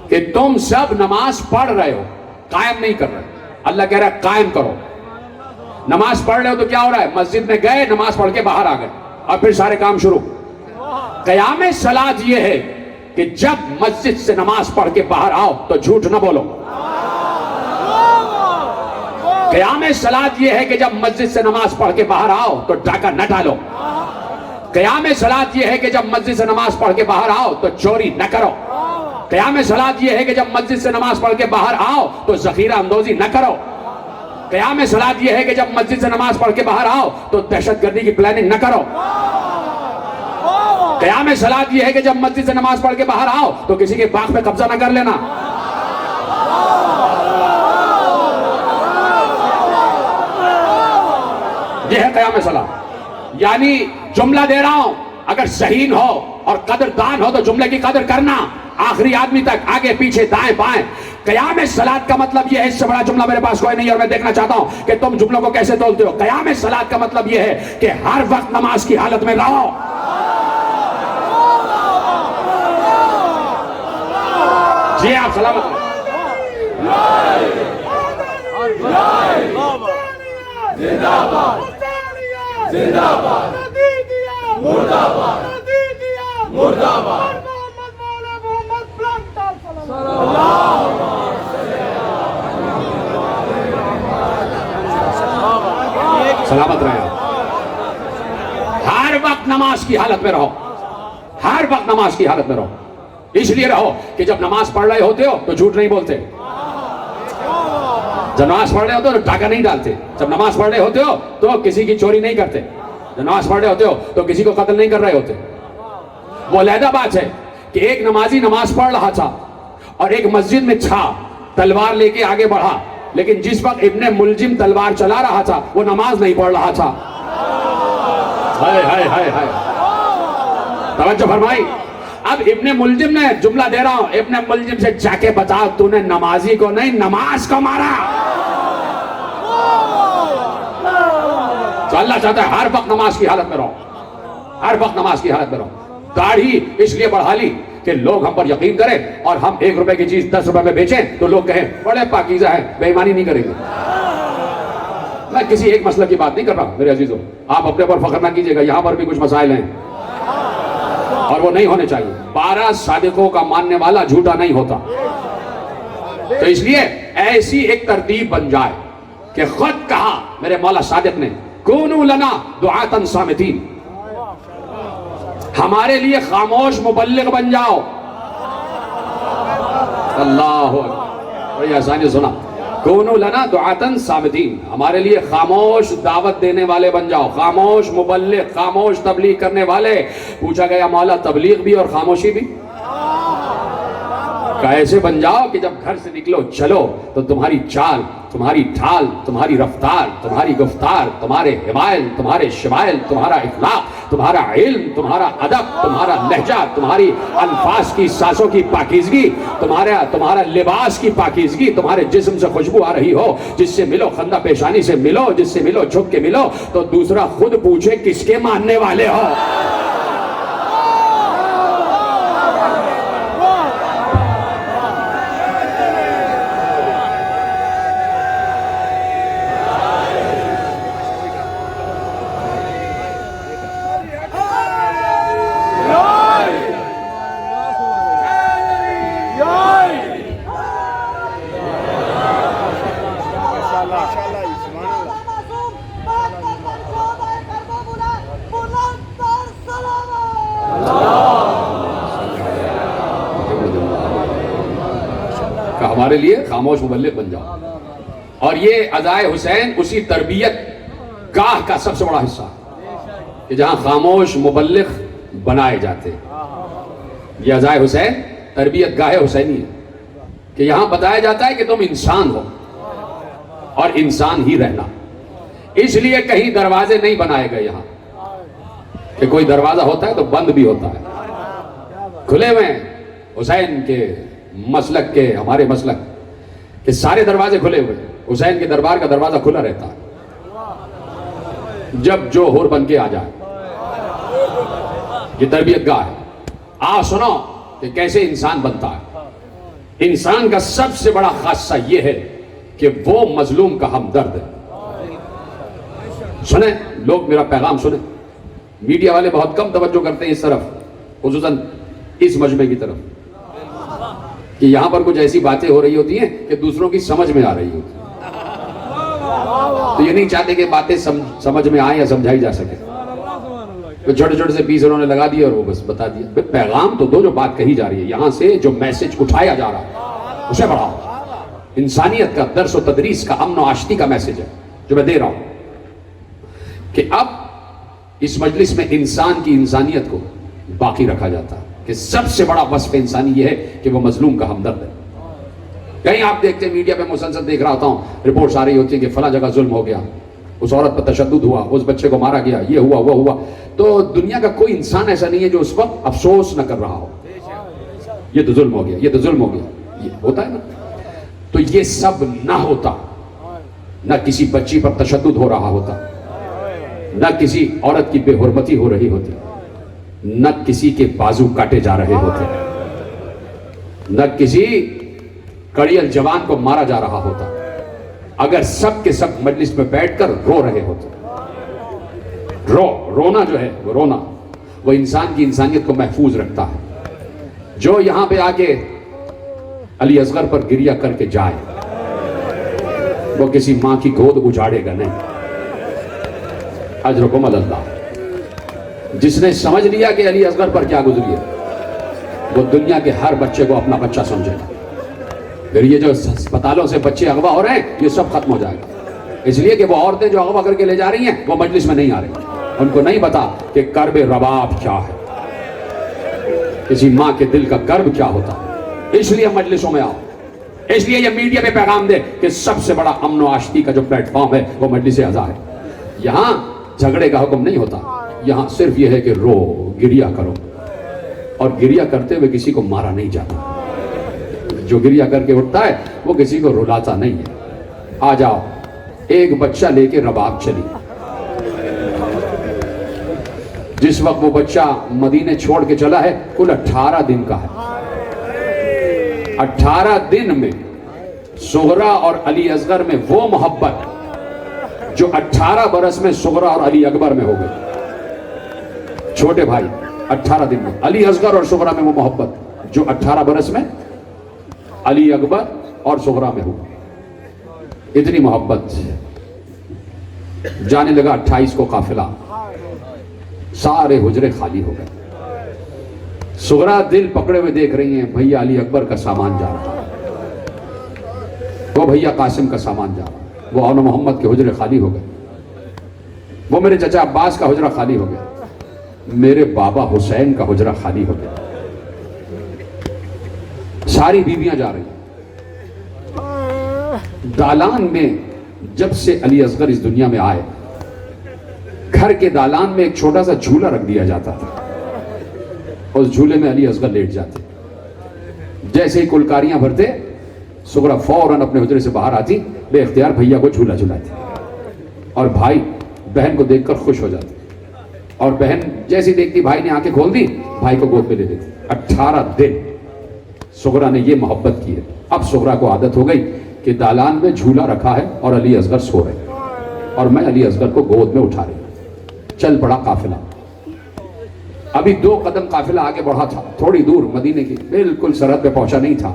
کہ تم سب نماز پڑھ رہے ہو, قائم نہیں کر رہے. اللہ کہہ رہا ہے قائم کرو. نماز پڑھ رہے ہو تو کیا ہو رہا ہے, مسجد میں گئے, نماز پڑھ کے باہر آ گئے اور پھر سارے کام شروع. قیام صلاۃ یہ ہے کہ جب مسجد سے نماز پڑھ کے باہر آؤ تو جھوٹ نہ بولو. قیام صلاۃ یہ ہے کہ جب مسجد سے نماز پڑھ کے باہر آؤ تو ڈاکہ نہ ڈالو. قیام صلاۃ یہ ہے کہ جب مسجد سے نماز پڑھ کے باہر آؤ تو چوری نہ کرو. قیام صلاۃ یہ ہے کہ جب مسجد سے نماز پڑھ کے باہر آؤ تو ذخیرہ اندوزی نہ کرو. قیام صلاۃ یہ ہے کہ جب مسجد سے نماز پڑھ کے باہر آؤ تو دہشت گردی کی پلاننگ نہ کرو. قیام صلاۃ یہ ہے کہ جب مسجد سے نماز پڑھ کے باہر آؤ تو کسی کے باغ پہ قبضہ نہ کر لینا. یہ ہے قیام صلاۃ. یعنی جملہ دے رہا ہوں, اگر ذہین ہو اور قدردان ہو تو جملے کی قدر کرنا, آخری آدمی تک, آگے پیچھے دائیں بائیں. قیام صلاۃ کا مطلب یہ ہے, اس سے بڑا جملہ میرے پاس کوئی نہیں اور میں دیکھنا چاہتا ہوں کہ تم جملوں کو کیسے تولتے ہو. قیام صلاۃ کا مطلب یہ ہے کہ ہر وقت نماز کی حالت میں رہو. جی آپ سلامت ہیں. زندہ باد, زندہ باد, مردہ باد, مردہ باد. سلامت رہے آپ. ہر وقت نماز کی حالت میں رہو, ہر وقت نماز کی حالت میں رہو. اس لیے رہو کہ جب نماز پڑھ رہے ہوتے ہو تو جھوٹ نہیں بولتے, جب نماز پڑھ رہے ہوتے ہو تو ڈاکہ نہیں ڈالتے, جب نماز پڑھ رہے ہوتے ہو تو کسی کی چوری نہیں کرتے, جب نماز پڑھ رہے ہوتے ہو تو کسی کو قتل نہیں کر رہے ہوتے. وہ علیحدہ بات ہے کہ ایک نمازی نماز پڑھ رہا تھا اور ایک مسجد میں چھا, تلوار لے کے آگے بڑھا, لیکن جس وقت ابن ملجم تلوار چلا رہا تھا وہ نماز نہیں پڑھ رہا تھا. ہائے ہائے ہائے ہائے, توجہ فرمائی. اب ابن ملجم نے, جملہ دے رہا ہوں, ابن ملجم سے جا کے بتا تو نے نمازی کو نہیں نماز کو مارا. تو اللہ چاہتا ہے ہر وقت نماز کی حالت میں رہو, ہر وقت نماز کی حالت میں رہو. داڑھی اس لیے بڑھا لی کہ لوگ ہم پر یقین کریں, اور ہم 1 روپے کی چیز 10 روپے میں بیچیں تو لوگ کہیں بڑے پاکیزہ ہیں, بے ایمانی نہیں کریں گے. میں کسی ایک مسئلہ کی بات نہیں کر رہا میرے عزیزوں, آپ اپنے پر فخر نہ کیجئے گا, یہاں پر بھی کچھ مسائل ہیں اور وہ نہیں ہونے چاہیے. 12 صادقوں کا ماننے والا جھوٹا نہیں ہوتا. تو اس لیے ایسی ایک ترتیب بن جائے کہ خود کہا میرے مولا صادق نے, کونوا لنا دعاۃ صامتین, ہمارے لیے خاموش مبلغ بن جاؤ. اللہ بڑی آسانی سنا, کونوا لنا دعاۃ صامتین, ہمارے لیے خاموش دعوت دینے والے بن جاؤ, خاموش مبلغ, خاموش تبلیغ کرنے والے. پوچھا گیا مولا تبلیغ بھی اور خاموشی بھی؟ ایسے بن جاؤ کہ جب گھر سے نکلو چلو تو تمہاری چال, تمہاری ڈھال, تمہاری رفتار, تمہاری گفتار, تمہارے حمائل, تمہارے شمائل, تمہارا اخلاق, تمہارا علم, تمہارا ادب, تمہارا لہجہ, تمہاری الفاظ کی سانسوں کی پاکیزگی, تمہارا لباس کی پاکیزگی, تمہارے جسم سے خوشبو آ رہی ہو. جس سے ملو خندہ پیشانی سے ملو, جس سے ملو جھک کے ملو, تو دوسرا خود پوچھے کس کے ماننے والے ہو. ہمارے لیے خاموش مبلغ بن جاؤ. اور یہ عزائے حسین اسی تربیت گاہ کا سب سے بڑا حصہ کہ جہاں خاموش مبلغ بنائے جاتے. یہ عزائے حسین تربیت گاہ حسینی ہے کہ یہاں بتایا جاتا ہے کہ تم انسان ہو اور انسان ہی رہنا. اس لیے کہیں دروازے نہیں بنائے گئے یہاں کہ کوئی دروازہ ہوتا ہے تو بند بھی ہوتا ہے. کھلے ہوئے حسین کے مسلک کے, ہمارے مسلک کہ سارے دروازے کھلے ہوئے. حسین کے دربار کا دروازہ کھلا رہتا ہے, جب جو حور بن کے آ جائے. یہ تربیت گاہ ہے. سنو کہ کیسے انسان بنتا ہے. انسان کا سب سے بڑا خاصہ یہ ہے کہ وہ مظلوم کا ہمدرد ہے. سنیں لوگ میرا پیغام سنیں. میڈیا والے بہت کم توجہ کرتے ہیں اس طرف, خصوصاً اس مجمع کی طرف, کہ یہاں پر کچھ ایسی باتیں ہو رہی ہوتی ہیں کہ دوسروں کی سمجھ میں آ رہی ہوتی. تو یہ نہیں چاہتے کہ باتیں سمجھ میں آئیں یا سمجھائی جا سکے. تو چھوٹے چھوٹے سے پیس انہوں نے لگا دیا اور وہ بس بتا دیا. پیغام تو دو, جو بات کہی جا رہی ہے یہاں سے, جو میسج اٹھایا جا رہا ہے اسے بڑھاؤ. انسانیت کا درس و تدریس کا, امن و آشتی کا میسج ہے جو میں دے رہا ہوں کہ اب اس مجلس میں انسان کی انسانیت کو باقی رکھا جاتا ہے کہ سب سے بڑا وصف انسانی یہ ہے کہ وہ مظلوم کا ہمدرد ہے. کہیں آپ دیکھتے ہیں میڈیا پہ مسلسل دیکھ رہا ہوتا ہوں, رپورٹس آ رہی ہوتی ہیں کہ فلاں جگہ ظلم ہو گیا, اس عورت پر تشدد ہوا, اس بچے کو مارا گیا, یہ ہوا وہ ہوا. تو دنیا کا کوئی انسان ایسا نہیں ہے جو اس وقت افسوس نہ کر رہا ہو, یہ تو ظلم ہو گیا, یہ تو ظلم ہو گیا. یہ ہوتا ہے نا. تو یہ سب نہ ہوتا, نہ کسی بچی پر تشدد ہو رہا ہوتا, نہ کسی عورت کی بے حرمتی ہو رہی ہوتی, نہ کسی کے بازو کاٹے جا رہے ہوتے, نہ کسی کڑیل جوان کو مارا جا رہا ہوتا, اگر سب کے سب مجلس میں بیٹھ کر رو رہے ہوتے. رونا جو ہے, وہ رونا وہ انسان کی انسانیت کو محفوظ رکھتا ہے. جو یہاں پہ آ کے علی اصغر پر گریہ کر کے جائے، وہ کسی ماں کی گود اجاڑے گا نہیں۔ اجرکم اللہ۔ جس نے سمجھ لیا کہ علی اصغر پر کیا گزری ہے، وہ دنیا کے ہر بچے کو اپنا بچہ سمجھے گا۔ پھر یہ جو ہسپتالوں سے بچے اغوا ہو رہے ہیں، یہ سب ختم ہو جائے گا، اس لیے کہ وہ عورتیں جو اغوا کر کے لے جا رہی ہیں وہ مجلس میں نہیں آ رہی، ان کو نہیں پتا کہ کرب رباب کیا ہے، کسی ماں کے دل کا کرب کیا ہوتا ہے۔ اس لیے مجلسوں میں آؤ، اس لیے یہ میڈیا پہ پیغام دے کہ سب سے بڑا امن و آشتی کا جو پلیٹ فارم ہے وہ مجلس اعزا ہے۔ یہاں جھگڑے کا حکم نہیں ہوتا، یہاں صرف یہ ہے کہ رو، گریہ کرو، اور گریہ کرتے ہوئے کسی کو مارا نہیں جاتا۔ جو گریہ کر کے اٹھتا ہے وہ کسی کو رلاتا نہیں ہے۔ آ جاؤ، ایک بچہ لے کے رباب چلی۔ جس وقت وہ بچہ مدینے چھوڑ کے چلا ہے کل 18 دن کا ہے۔ 18 دن میں صغرا اور علی اصغر میں وہ محبت جو 18 برس میں صغرا اور علی اکبر میں ہو گئی۔ چھوٹے بھائی 18 دن میں علی اصغر اور صغرا میں وہ محبت جو 18 برس میں علی اکبر اور صغرا میں ہو گئی۔ اتنی محبت۔ جانے لگا 28 کو قافلہ، سارے حجرے خالی ہو گئے۔ صغرا دل پکڑے ہوئے دیکھ رہی ہیں، بھیا علی اکبر کا سامان جا رہا، وہ بھیا قاسم کا سامان جا رہا، وہ اون محمد کے حجرے خالی ہو گئے، وہ میرے چچا عباس کا حجرہ خالی ہو گیا، میرے بابا حسین کا حجرہ خالی ہو گیا۔ ساری بیویاں جا رہی ہیں۔ دالان میں جب سے علی اصغر اس دنیا میں آئے، گھر کے دالان میں ایک چھوٹا سا جھولا رکھ دیا جاتا تھا، اس جھولے میں علی اصغر لیٹ جاتے۔ جیسے ہی کلکاریاں بھرتے، صغرا فوراً اپنے حجرے سے باہر آتی، بے اختیار بھیا کو جھولا جھلاتی، اور بھائی بہن کو دیکھ کر خوش ہو جاتے، اور بہن جیسی دیکھتی بھائی نے آنکھیں کھول دی، بھائی کو گود میں لے لیتی۔ 18 دن صغرا نے یہ محبت کی ہے۔ اب صغرا کو عادت ہو گئی کہ دالان میں جھولا رکھا ہے اور علی اصغر سو رہے، اور میں علی اصغر کو گود میں اٹھا رہی ہوں۔ چل پڑا قافلہ۔ ابھی 2 قدم قافلہ آگے بڑھا تھا، تھوڑی دور مدینے کی بالکل سرحد پہ پہنچا نہیں تھا۔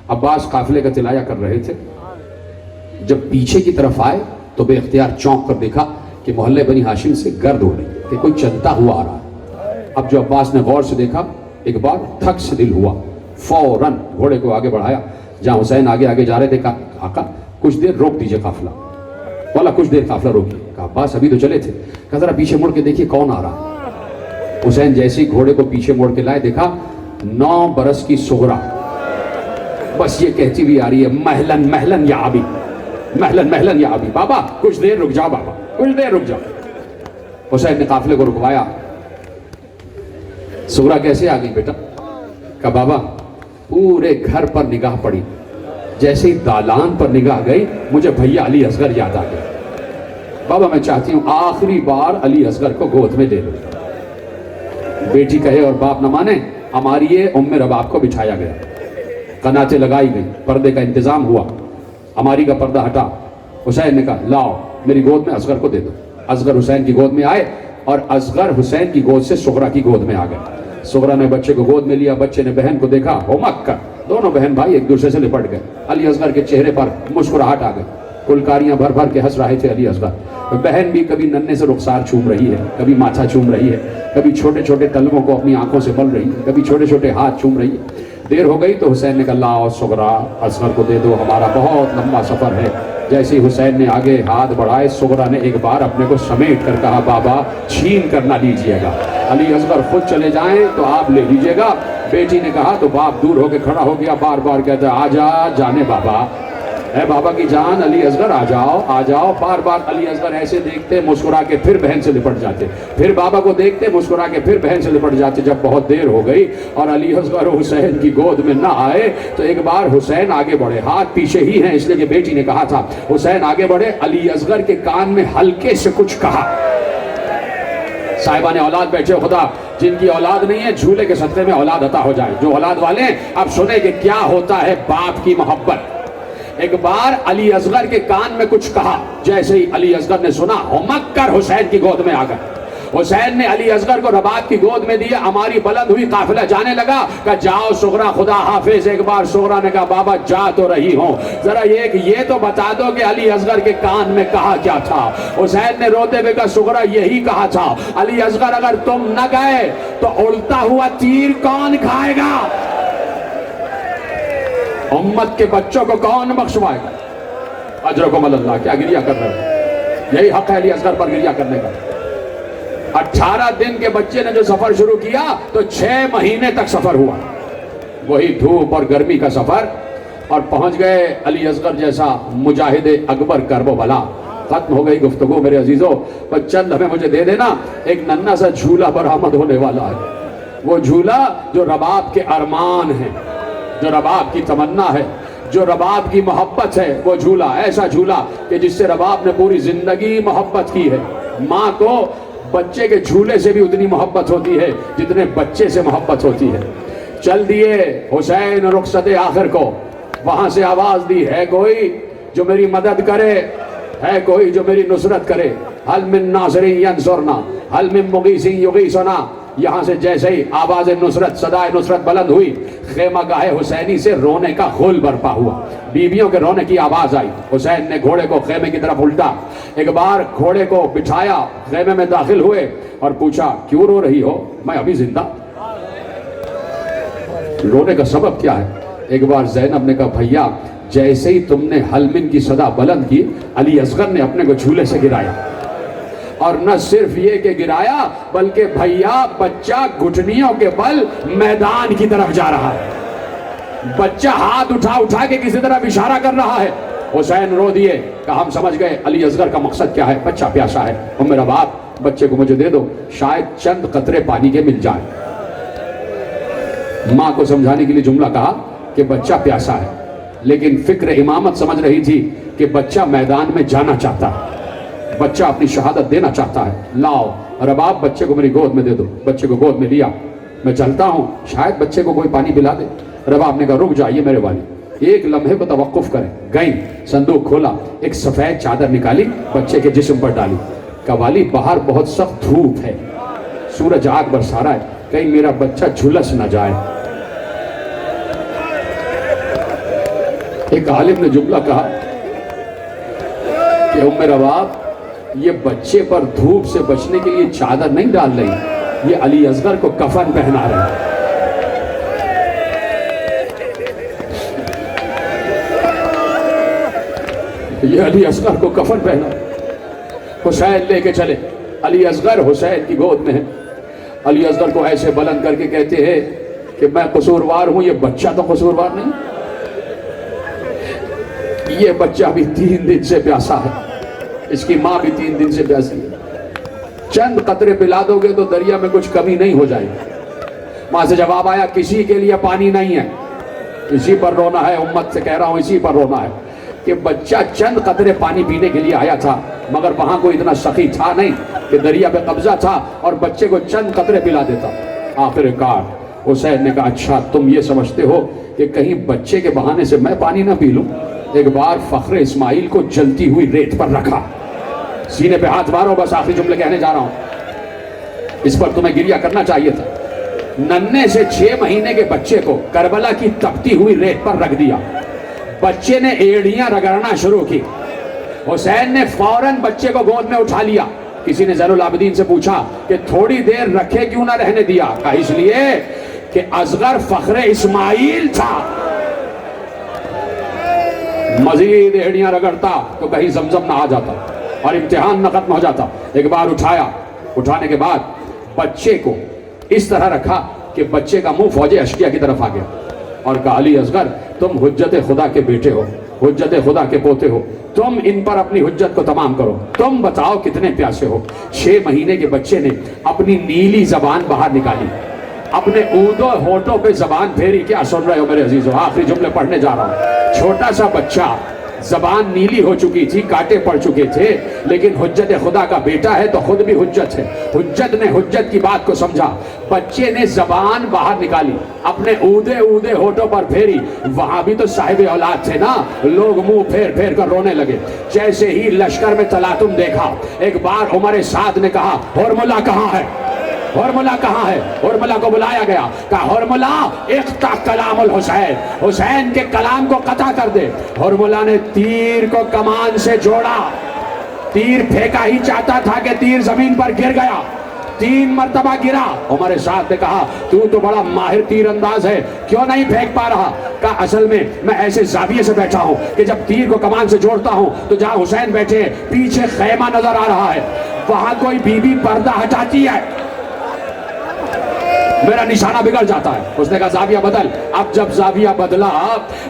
عباس قافلے کا تلایا کر رہے تھے۔ جب پیچھے کی طرف آئے تو بے اختیار چونک کر دیکھا کہ محلے بنی ہاشم سے گرد ہو رہی ہے، کہ کوئی چلتا ہوا آ رہا ہے۔ اب جو عباس نے غور سے دیکھا، ایک بار تھک سے دل ہوا، فوراً گھوڑے کو آگے بڑھایا، جہاں حسین آگے آگے جا رہے تھے، کہا آقا کچھ دیر روک دیجئے قافلہ۔ بولا کچھ دیر قافلہ روکیے۔ کہا عباس ابھی تو چلے تھے۔ کہا ذرا پیچھے مڑ کے دیکھیے کون آ رہا ہے۔ حسین جیسے ہی گھوڑے کو پیچھے موڑ کے لائے، دیکھا 9 برس کی صغرا بس یہ کہتی بھی آ رہی ہے، محلن محلن یا ابی، محلن محلن یا ابی، بابا کچھ دیر رک جاؤ، بابا کچھ دیر رک جاؤ۔ حسین نے قافلے کو رکوایا۔ صغرا کیسے آ گئی بیٹا؟ کہا بابا پورے گھر پر نگاہ پڑی، جیسے ہی دالان پر نگاہ گئی مجھے بھیا علی اصغر یاد آ گیا۔ بابا میں چاہتی ہوں آخری بار علی اصغر کو گود میں لے لو۔ بیٹی کہے اور باپ نہ مانے، ہماری ام رباب کو بچھایا گیا، قناتیں لگائی گئی، پردے کا انتظام ہوا، ہماری کا پردہ ہٹا۔ حسین نے کہا لاؤ میری گود میں اصغر کو دے دو۔ اصغر حسین کی گود میں آئے، اور اصغر حسین کی گود سے صغرا کی گود میں آ گئے۔ صغرا نے بچے کو گود میں لیا، بچے نے بہن کو دیکھا، ہو مکہ، دونوں بہن بھائی ایک دوسرے سے لپٹ گئے۔ علی اصغر کے چہرے پر مسکراہٹ آ گئی، کلکاریاں بھر بھر کے ہنس رہے تھے علی اصغر۔ بہن بھی کبھی ننے سے رخسار چوم رہی ہے، کبھی ماتھا چوم رہی ہے، کبھی چھوٹے چھوٹے تلووں کو اپنی آنکھوں سے مل رہی ہے، کبھی چھوٹے چھوٹے ہاتھ چوم رہی ہے۔ دیر ہو گئی تو حسین نے کہا لاؤ صغرا اصغر کو دے دو، ہمارا بہت لمبا سفر ہے۔ جیسے ہی حسین نے آگے ہاتھ بڑھائے، صغرا نے ایک بار اپنے کو سمیٹ کر کہا بابا چھین کر نہ لیجئے گا، علی اصغر خود چلے جائیں تو آپ لے لیجئے گا۔ بیٹی نے کہا تو باپ دور ہو کے کھڑا ہو گیا، بار بار کہتا ہے آجا جانے بابا، اے بابا کی جان علی اصغر آ جاؤ آ جاؤ۔ بار بار علی اصغر ایسے دیکھتے، مسکرا کے پھر بہن سے لپٹ جاتے، پھر بابا کو دیکھتے، مسکرا کے پھر بہن سے لپٹ جاتے۔ جب بہت دیر ہو گئی اور علی اصغر حسین کی گود میں نہ آئے تو ایک بار حسین آگے بڑھے، ہاتھ پیچھے ہی ہیں اس لیے کہ بیٹی نے کہا تھا۔ حسین آگے بڑھے، علی اصغر کے کان میں ہلکے سے کچھ کہا۔ صاحبان اولاد بیٹھے خدا جن کی اولاد نہیں ہے، جھولے کے صدقے میں اولاد عطا ہو جائے۔ جو اولاد والے ہیں اب سنیں کہ کیا ہوتا ہے باپ کی محبت۔ ایک بار علی اصغر کے کان میں کچھ کہا، جیسے ہی علی اصغر نے سنا، ہمک کر حسین کی گود میں آ گئے۔ حسین نے علی اصغر کو رباب کی گود میں دیا، ہماری بلند ہوئی قافلہ جانے لگا، کہا جاؤ سغرا خدا حافظ۔ ایک بار سغرا نے کہا بابا جا تو رہی ہوں، ذرا یہ تو بتا دو کہ علی اصغر کے کان میں کہا کیا تھا؟ حسین نے روتے ہوئے کہا سغرا یہی کہا تھا، علی اصغر اگر تم نہ گئے تو اڑتا ہوا تیر کون کھائے گا؟ امت کے بچوں کو کون بخشوائے گا؟ اجرکم اللہ۔ کیا گریہ کر رہے ہو؟ یہی حق ہے علی اصغر پر گریہ کرنے کا۔ 18 دن کے بچے نے جو سفر شروع کیا تو 6 مہینے تک سفر ہوا، وہی دھوپ اور گرمی کا سفر، اور پہنچ گئے علی اصغر جیسا مجاہد اکبر کرب و بلا۔ ختم ہو گئی گفتگو میرے عزیزوں، پر چند ہمیں مجھے دے دینا، ایک ننھا سا جھولا برآمد ہونے والا ہے، وہ جھولا جو رباب کے ارمان ہے، جو رباب کی تمنا ہے، جو رباب کی محبت ہے، وہ جھولا، ایسا جھولا کہ جس سے رباب نے پوری زندگی محبت کی ہے۔ ماں کو بچے کے جھولے سے بھی اتنی محبت ہوتی ہے جتنے بچے سے محبت ہوتی ہے۔ چل دیے حسین رخصت آخر کو، وہاں سے آواز دی، ہے کوئی جو میری مدد کرے، ہے کوئی جو میری نصرت کرے، حل من ناصر ینصرنا، حل من مغیث یغیثنا۔ یہاں سے جیسے ہی آواز نصرت، صدائے نصرت بلند ہوئی، خیمہ گاہ حسینی سے رونے کا غول برپا ہوا، بیویوں کے رونے کی آواز آئی۔ حسین نے گھوڑے کو خیمے کی طرف الٹا، ایک بار گھوڑے کو بٹھایا، خیمے میں داخل ہوئے اور پوچھا کیوں رو رہی ہو؟ میں ابھی زندہ۔ رونے کا سبب کیا ہے؟ ایک بار زینب نے کہا بھیا جیسے ہی تم نے حلمن کی صدا بلند کی، علی اصغر نے اپنے کو جھولے سے گرایا، اور نہ صرف یہ کہ گرایا بلکہ بھیا بچہ گھٹنیوں کے بل میدان کی طرف جا رہا ہے، بچہ ہاتھ اٹھا کے کسی طرف اشارہ کر رہا ہے۔ حسین رو دیے، کہا ہم سمجھ گئے علی اصغر کا مقصد کیا ہے، بچہ پیاسا ہے، اور میرا باپ بچے کو مجھے دے دو، شاید چند قطرے پانی کے مل جائیں۔ ماں کو سمجھانے کے لیے جملہ کہا کہ بچہ پیاسا ہے، لیکن فکر امامت سمجھ رہی تھی کہ بچہ میدان میں جانا چاہتا ہے، بچہ اپنی شہادت دینا چاہتا ہے۔ لاؤ رباب بچے کو میری گود میں دے دو۔ بچے کو گود میں لیا، میں چلتا ہوں شاید بچے کو کوئی پانی پلا دے۔ رباب نے کہا رک جائیے میرے والی، ایک لمحے کو توقف کریں۔ گئیں، صندوق کھولا، ایک سفید چادر نکالی، بچے کے جسم پر ڈالی، کہا والی باہر بہت سخت دھوپ ہے، سورج آگ برسا رہا ہے، کہیں میرا بچہ جھلس نہ جائے۔ ایک عالم نے جملہ کہا کہ ام رباب یہ بچے پر دھوپ سے بچنے کے لیے چادر نہیں ڈال رہی، یہ علی اصغر کو کفن پہنا رہی۔ یہ علی اصغر کو کفن پہنا۔ حسین لے کے چلے، علی اصغر حسین کی گود میں ہے، علی اصغر کو ایسے بلند کر کے کہتے ہیں کہ میں قصوروار ہوں، یہ بچہ تو قصوروار نہیں، یہ بچہ بھی 3 دن سے پیاسا ہے، اس کی ماں بھی 3 دن سے پیاسی ہے، چند قطرے پلا دو گے تو دریا میں کچھ کمی نہیں ہو جائے گی۔ ماں سے جواب آیا کسی کے لیے پانی نہیں ہے، اسی پر رونا ہے، امت سے کہہ رہا ہوں اسی پر رونا ہے کہ بچہ چند قطرے پانی پینے کے لیے آیا تھا، مگر وہاں کوئی اتنا سخی تھا نہیں کہ دریا پہ قبضہ تھا اور بچے کو چند قطرے پلا دیتا۔ آخر کار حسین نے کہا اچھا تم یہ سمجھتے ہو کہ کہیں بچے کے بہانے سے میں پانی نہ پی لوں؟ ایک بار فخر اسماعیل کو جلتی ہوئی ریت پر رکھا، سینے پہ ہاتھ مارو، بس آخری جملے کہنے جا رہا ہوں، اس پر تمہیں گریہ کرنا چاہیے تھا۔ ننھے سے 6 مہینے کے بچے کو کربلا کی تپتی ہوئی ریت پر رکھ دیا، بچے نے ایڑیاں رگڑنا شروع کی، حسین نے فوراً بچے کو گود میں اٹھا لیا۔ کسی نے زین العابدین سے پوچھا کہ تھوڑی دیر رکھے کیوں نہ رہنے دیا؟ کہا اس لیے کہ اصغر فخر اسماعیل تھا، مزید ایڑیاں رگڑتا تو کہیں زمزم نہ آ جاتا اور امتحان نہ ختم ہو جاتا۔ ایک بار اٹھایا، اٹھانے کے بعد بچے کو اس طرح رکھا کہ بچے کا منہ فوج اشکیہ کی طرف آ گیا اور کہا علی اصغر تم حجت خدا کے بیٹے ہو، حجت خدا کے پوتے ہو، تم ان پر اپنی حجت کو تمام کرو، تم بتاؤ کتنے پیاسے ہو۔ 6 مہینے کے بچے نے اپنی نیلی زبان باہر نکالی، اپنے اودو ہونٹوں پہ زبان پھیری۔ کیا سن رہے ہو میرے عزیزو؟ آخری جملے پڑھنے جا رہا ہوں۔ چھوٹا سا بچہ زبان نیلی ہو چکی تھی، کانٹے پڑ چکے تھے، لیکن حجت خدا کا بیٹا ہے تو خود بھی حجت ہے۔ حجت نے حجت کی بات کو سمجھا، بچے نے زبان باہر نکالی، اپنے اودے اودے ہونٹوں پر پھیری، وہاں بھی تو صاحب اولاد تھے نا، لوگ منہ پھیر پھیر کر رونے لگے۔ جیسے ہی لشکر میں تلاطم دیکھا، ایک بار عمر سعد نے کہا ہرملہ کہاں ہے؟ ہرملہ کہاں ہے؟ ہرملہ کو بلایا گیا، کہا ہرملہ اقطع کلام الحسین، حسین کے کلام کو قطع کر دے۔ ہرملہ نے تیر کو کمان سے جوڑا، تیر پھینکا ہی چاہتا تھا کہ تیر زمین پر گر گیا، 3 مرتبہ گرا۔ عمر سعد نے کہا تو بڑا ماہر تیر انداز ہے، کیوں نہیں پھینک پا رہا؟ کہا اصل میں ایسے زاویے سے بیٹھا ہوں کہ جب تیر کو کمان سے جوڑتا ہوں تو جہاں حسین بیٹھے پیچھے خیمہ نظر آ رہا ہے، وہاں کوئی بی بی پردہ ہٹاتی ہے، میرا نشانہ بگڑ جاتا ہے۔ اس نے کہا زاویہ بدل۔ اب جب زاویہ بدلا،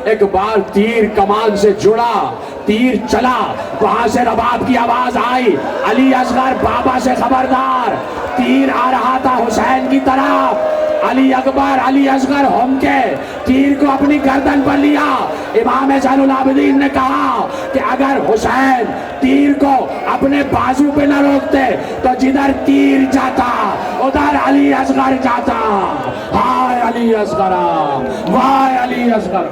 ایک بار تیر کمان سے جڑا، تیر چلا، وہاں سے رباب کی آواز آئی، علی اصغر بابا سے خبردار، تیر آ رہا تھا حسین کی طرف۔ علی اکبر علی اصغر ہم کے تیر کو اپنی گردن پر لیا۔ امام زین العابدین نے کہا کہ اگر حسین تیر کو اپنے بازو پہ نہ روکتے تو جدھر تیر جاتا ادھر علی اصغر جاتا۔ ہائے علی اصغر، وائے علی اصغر۔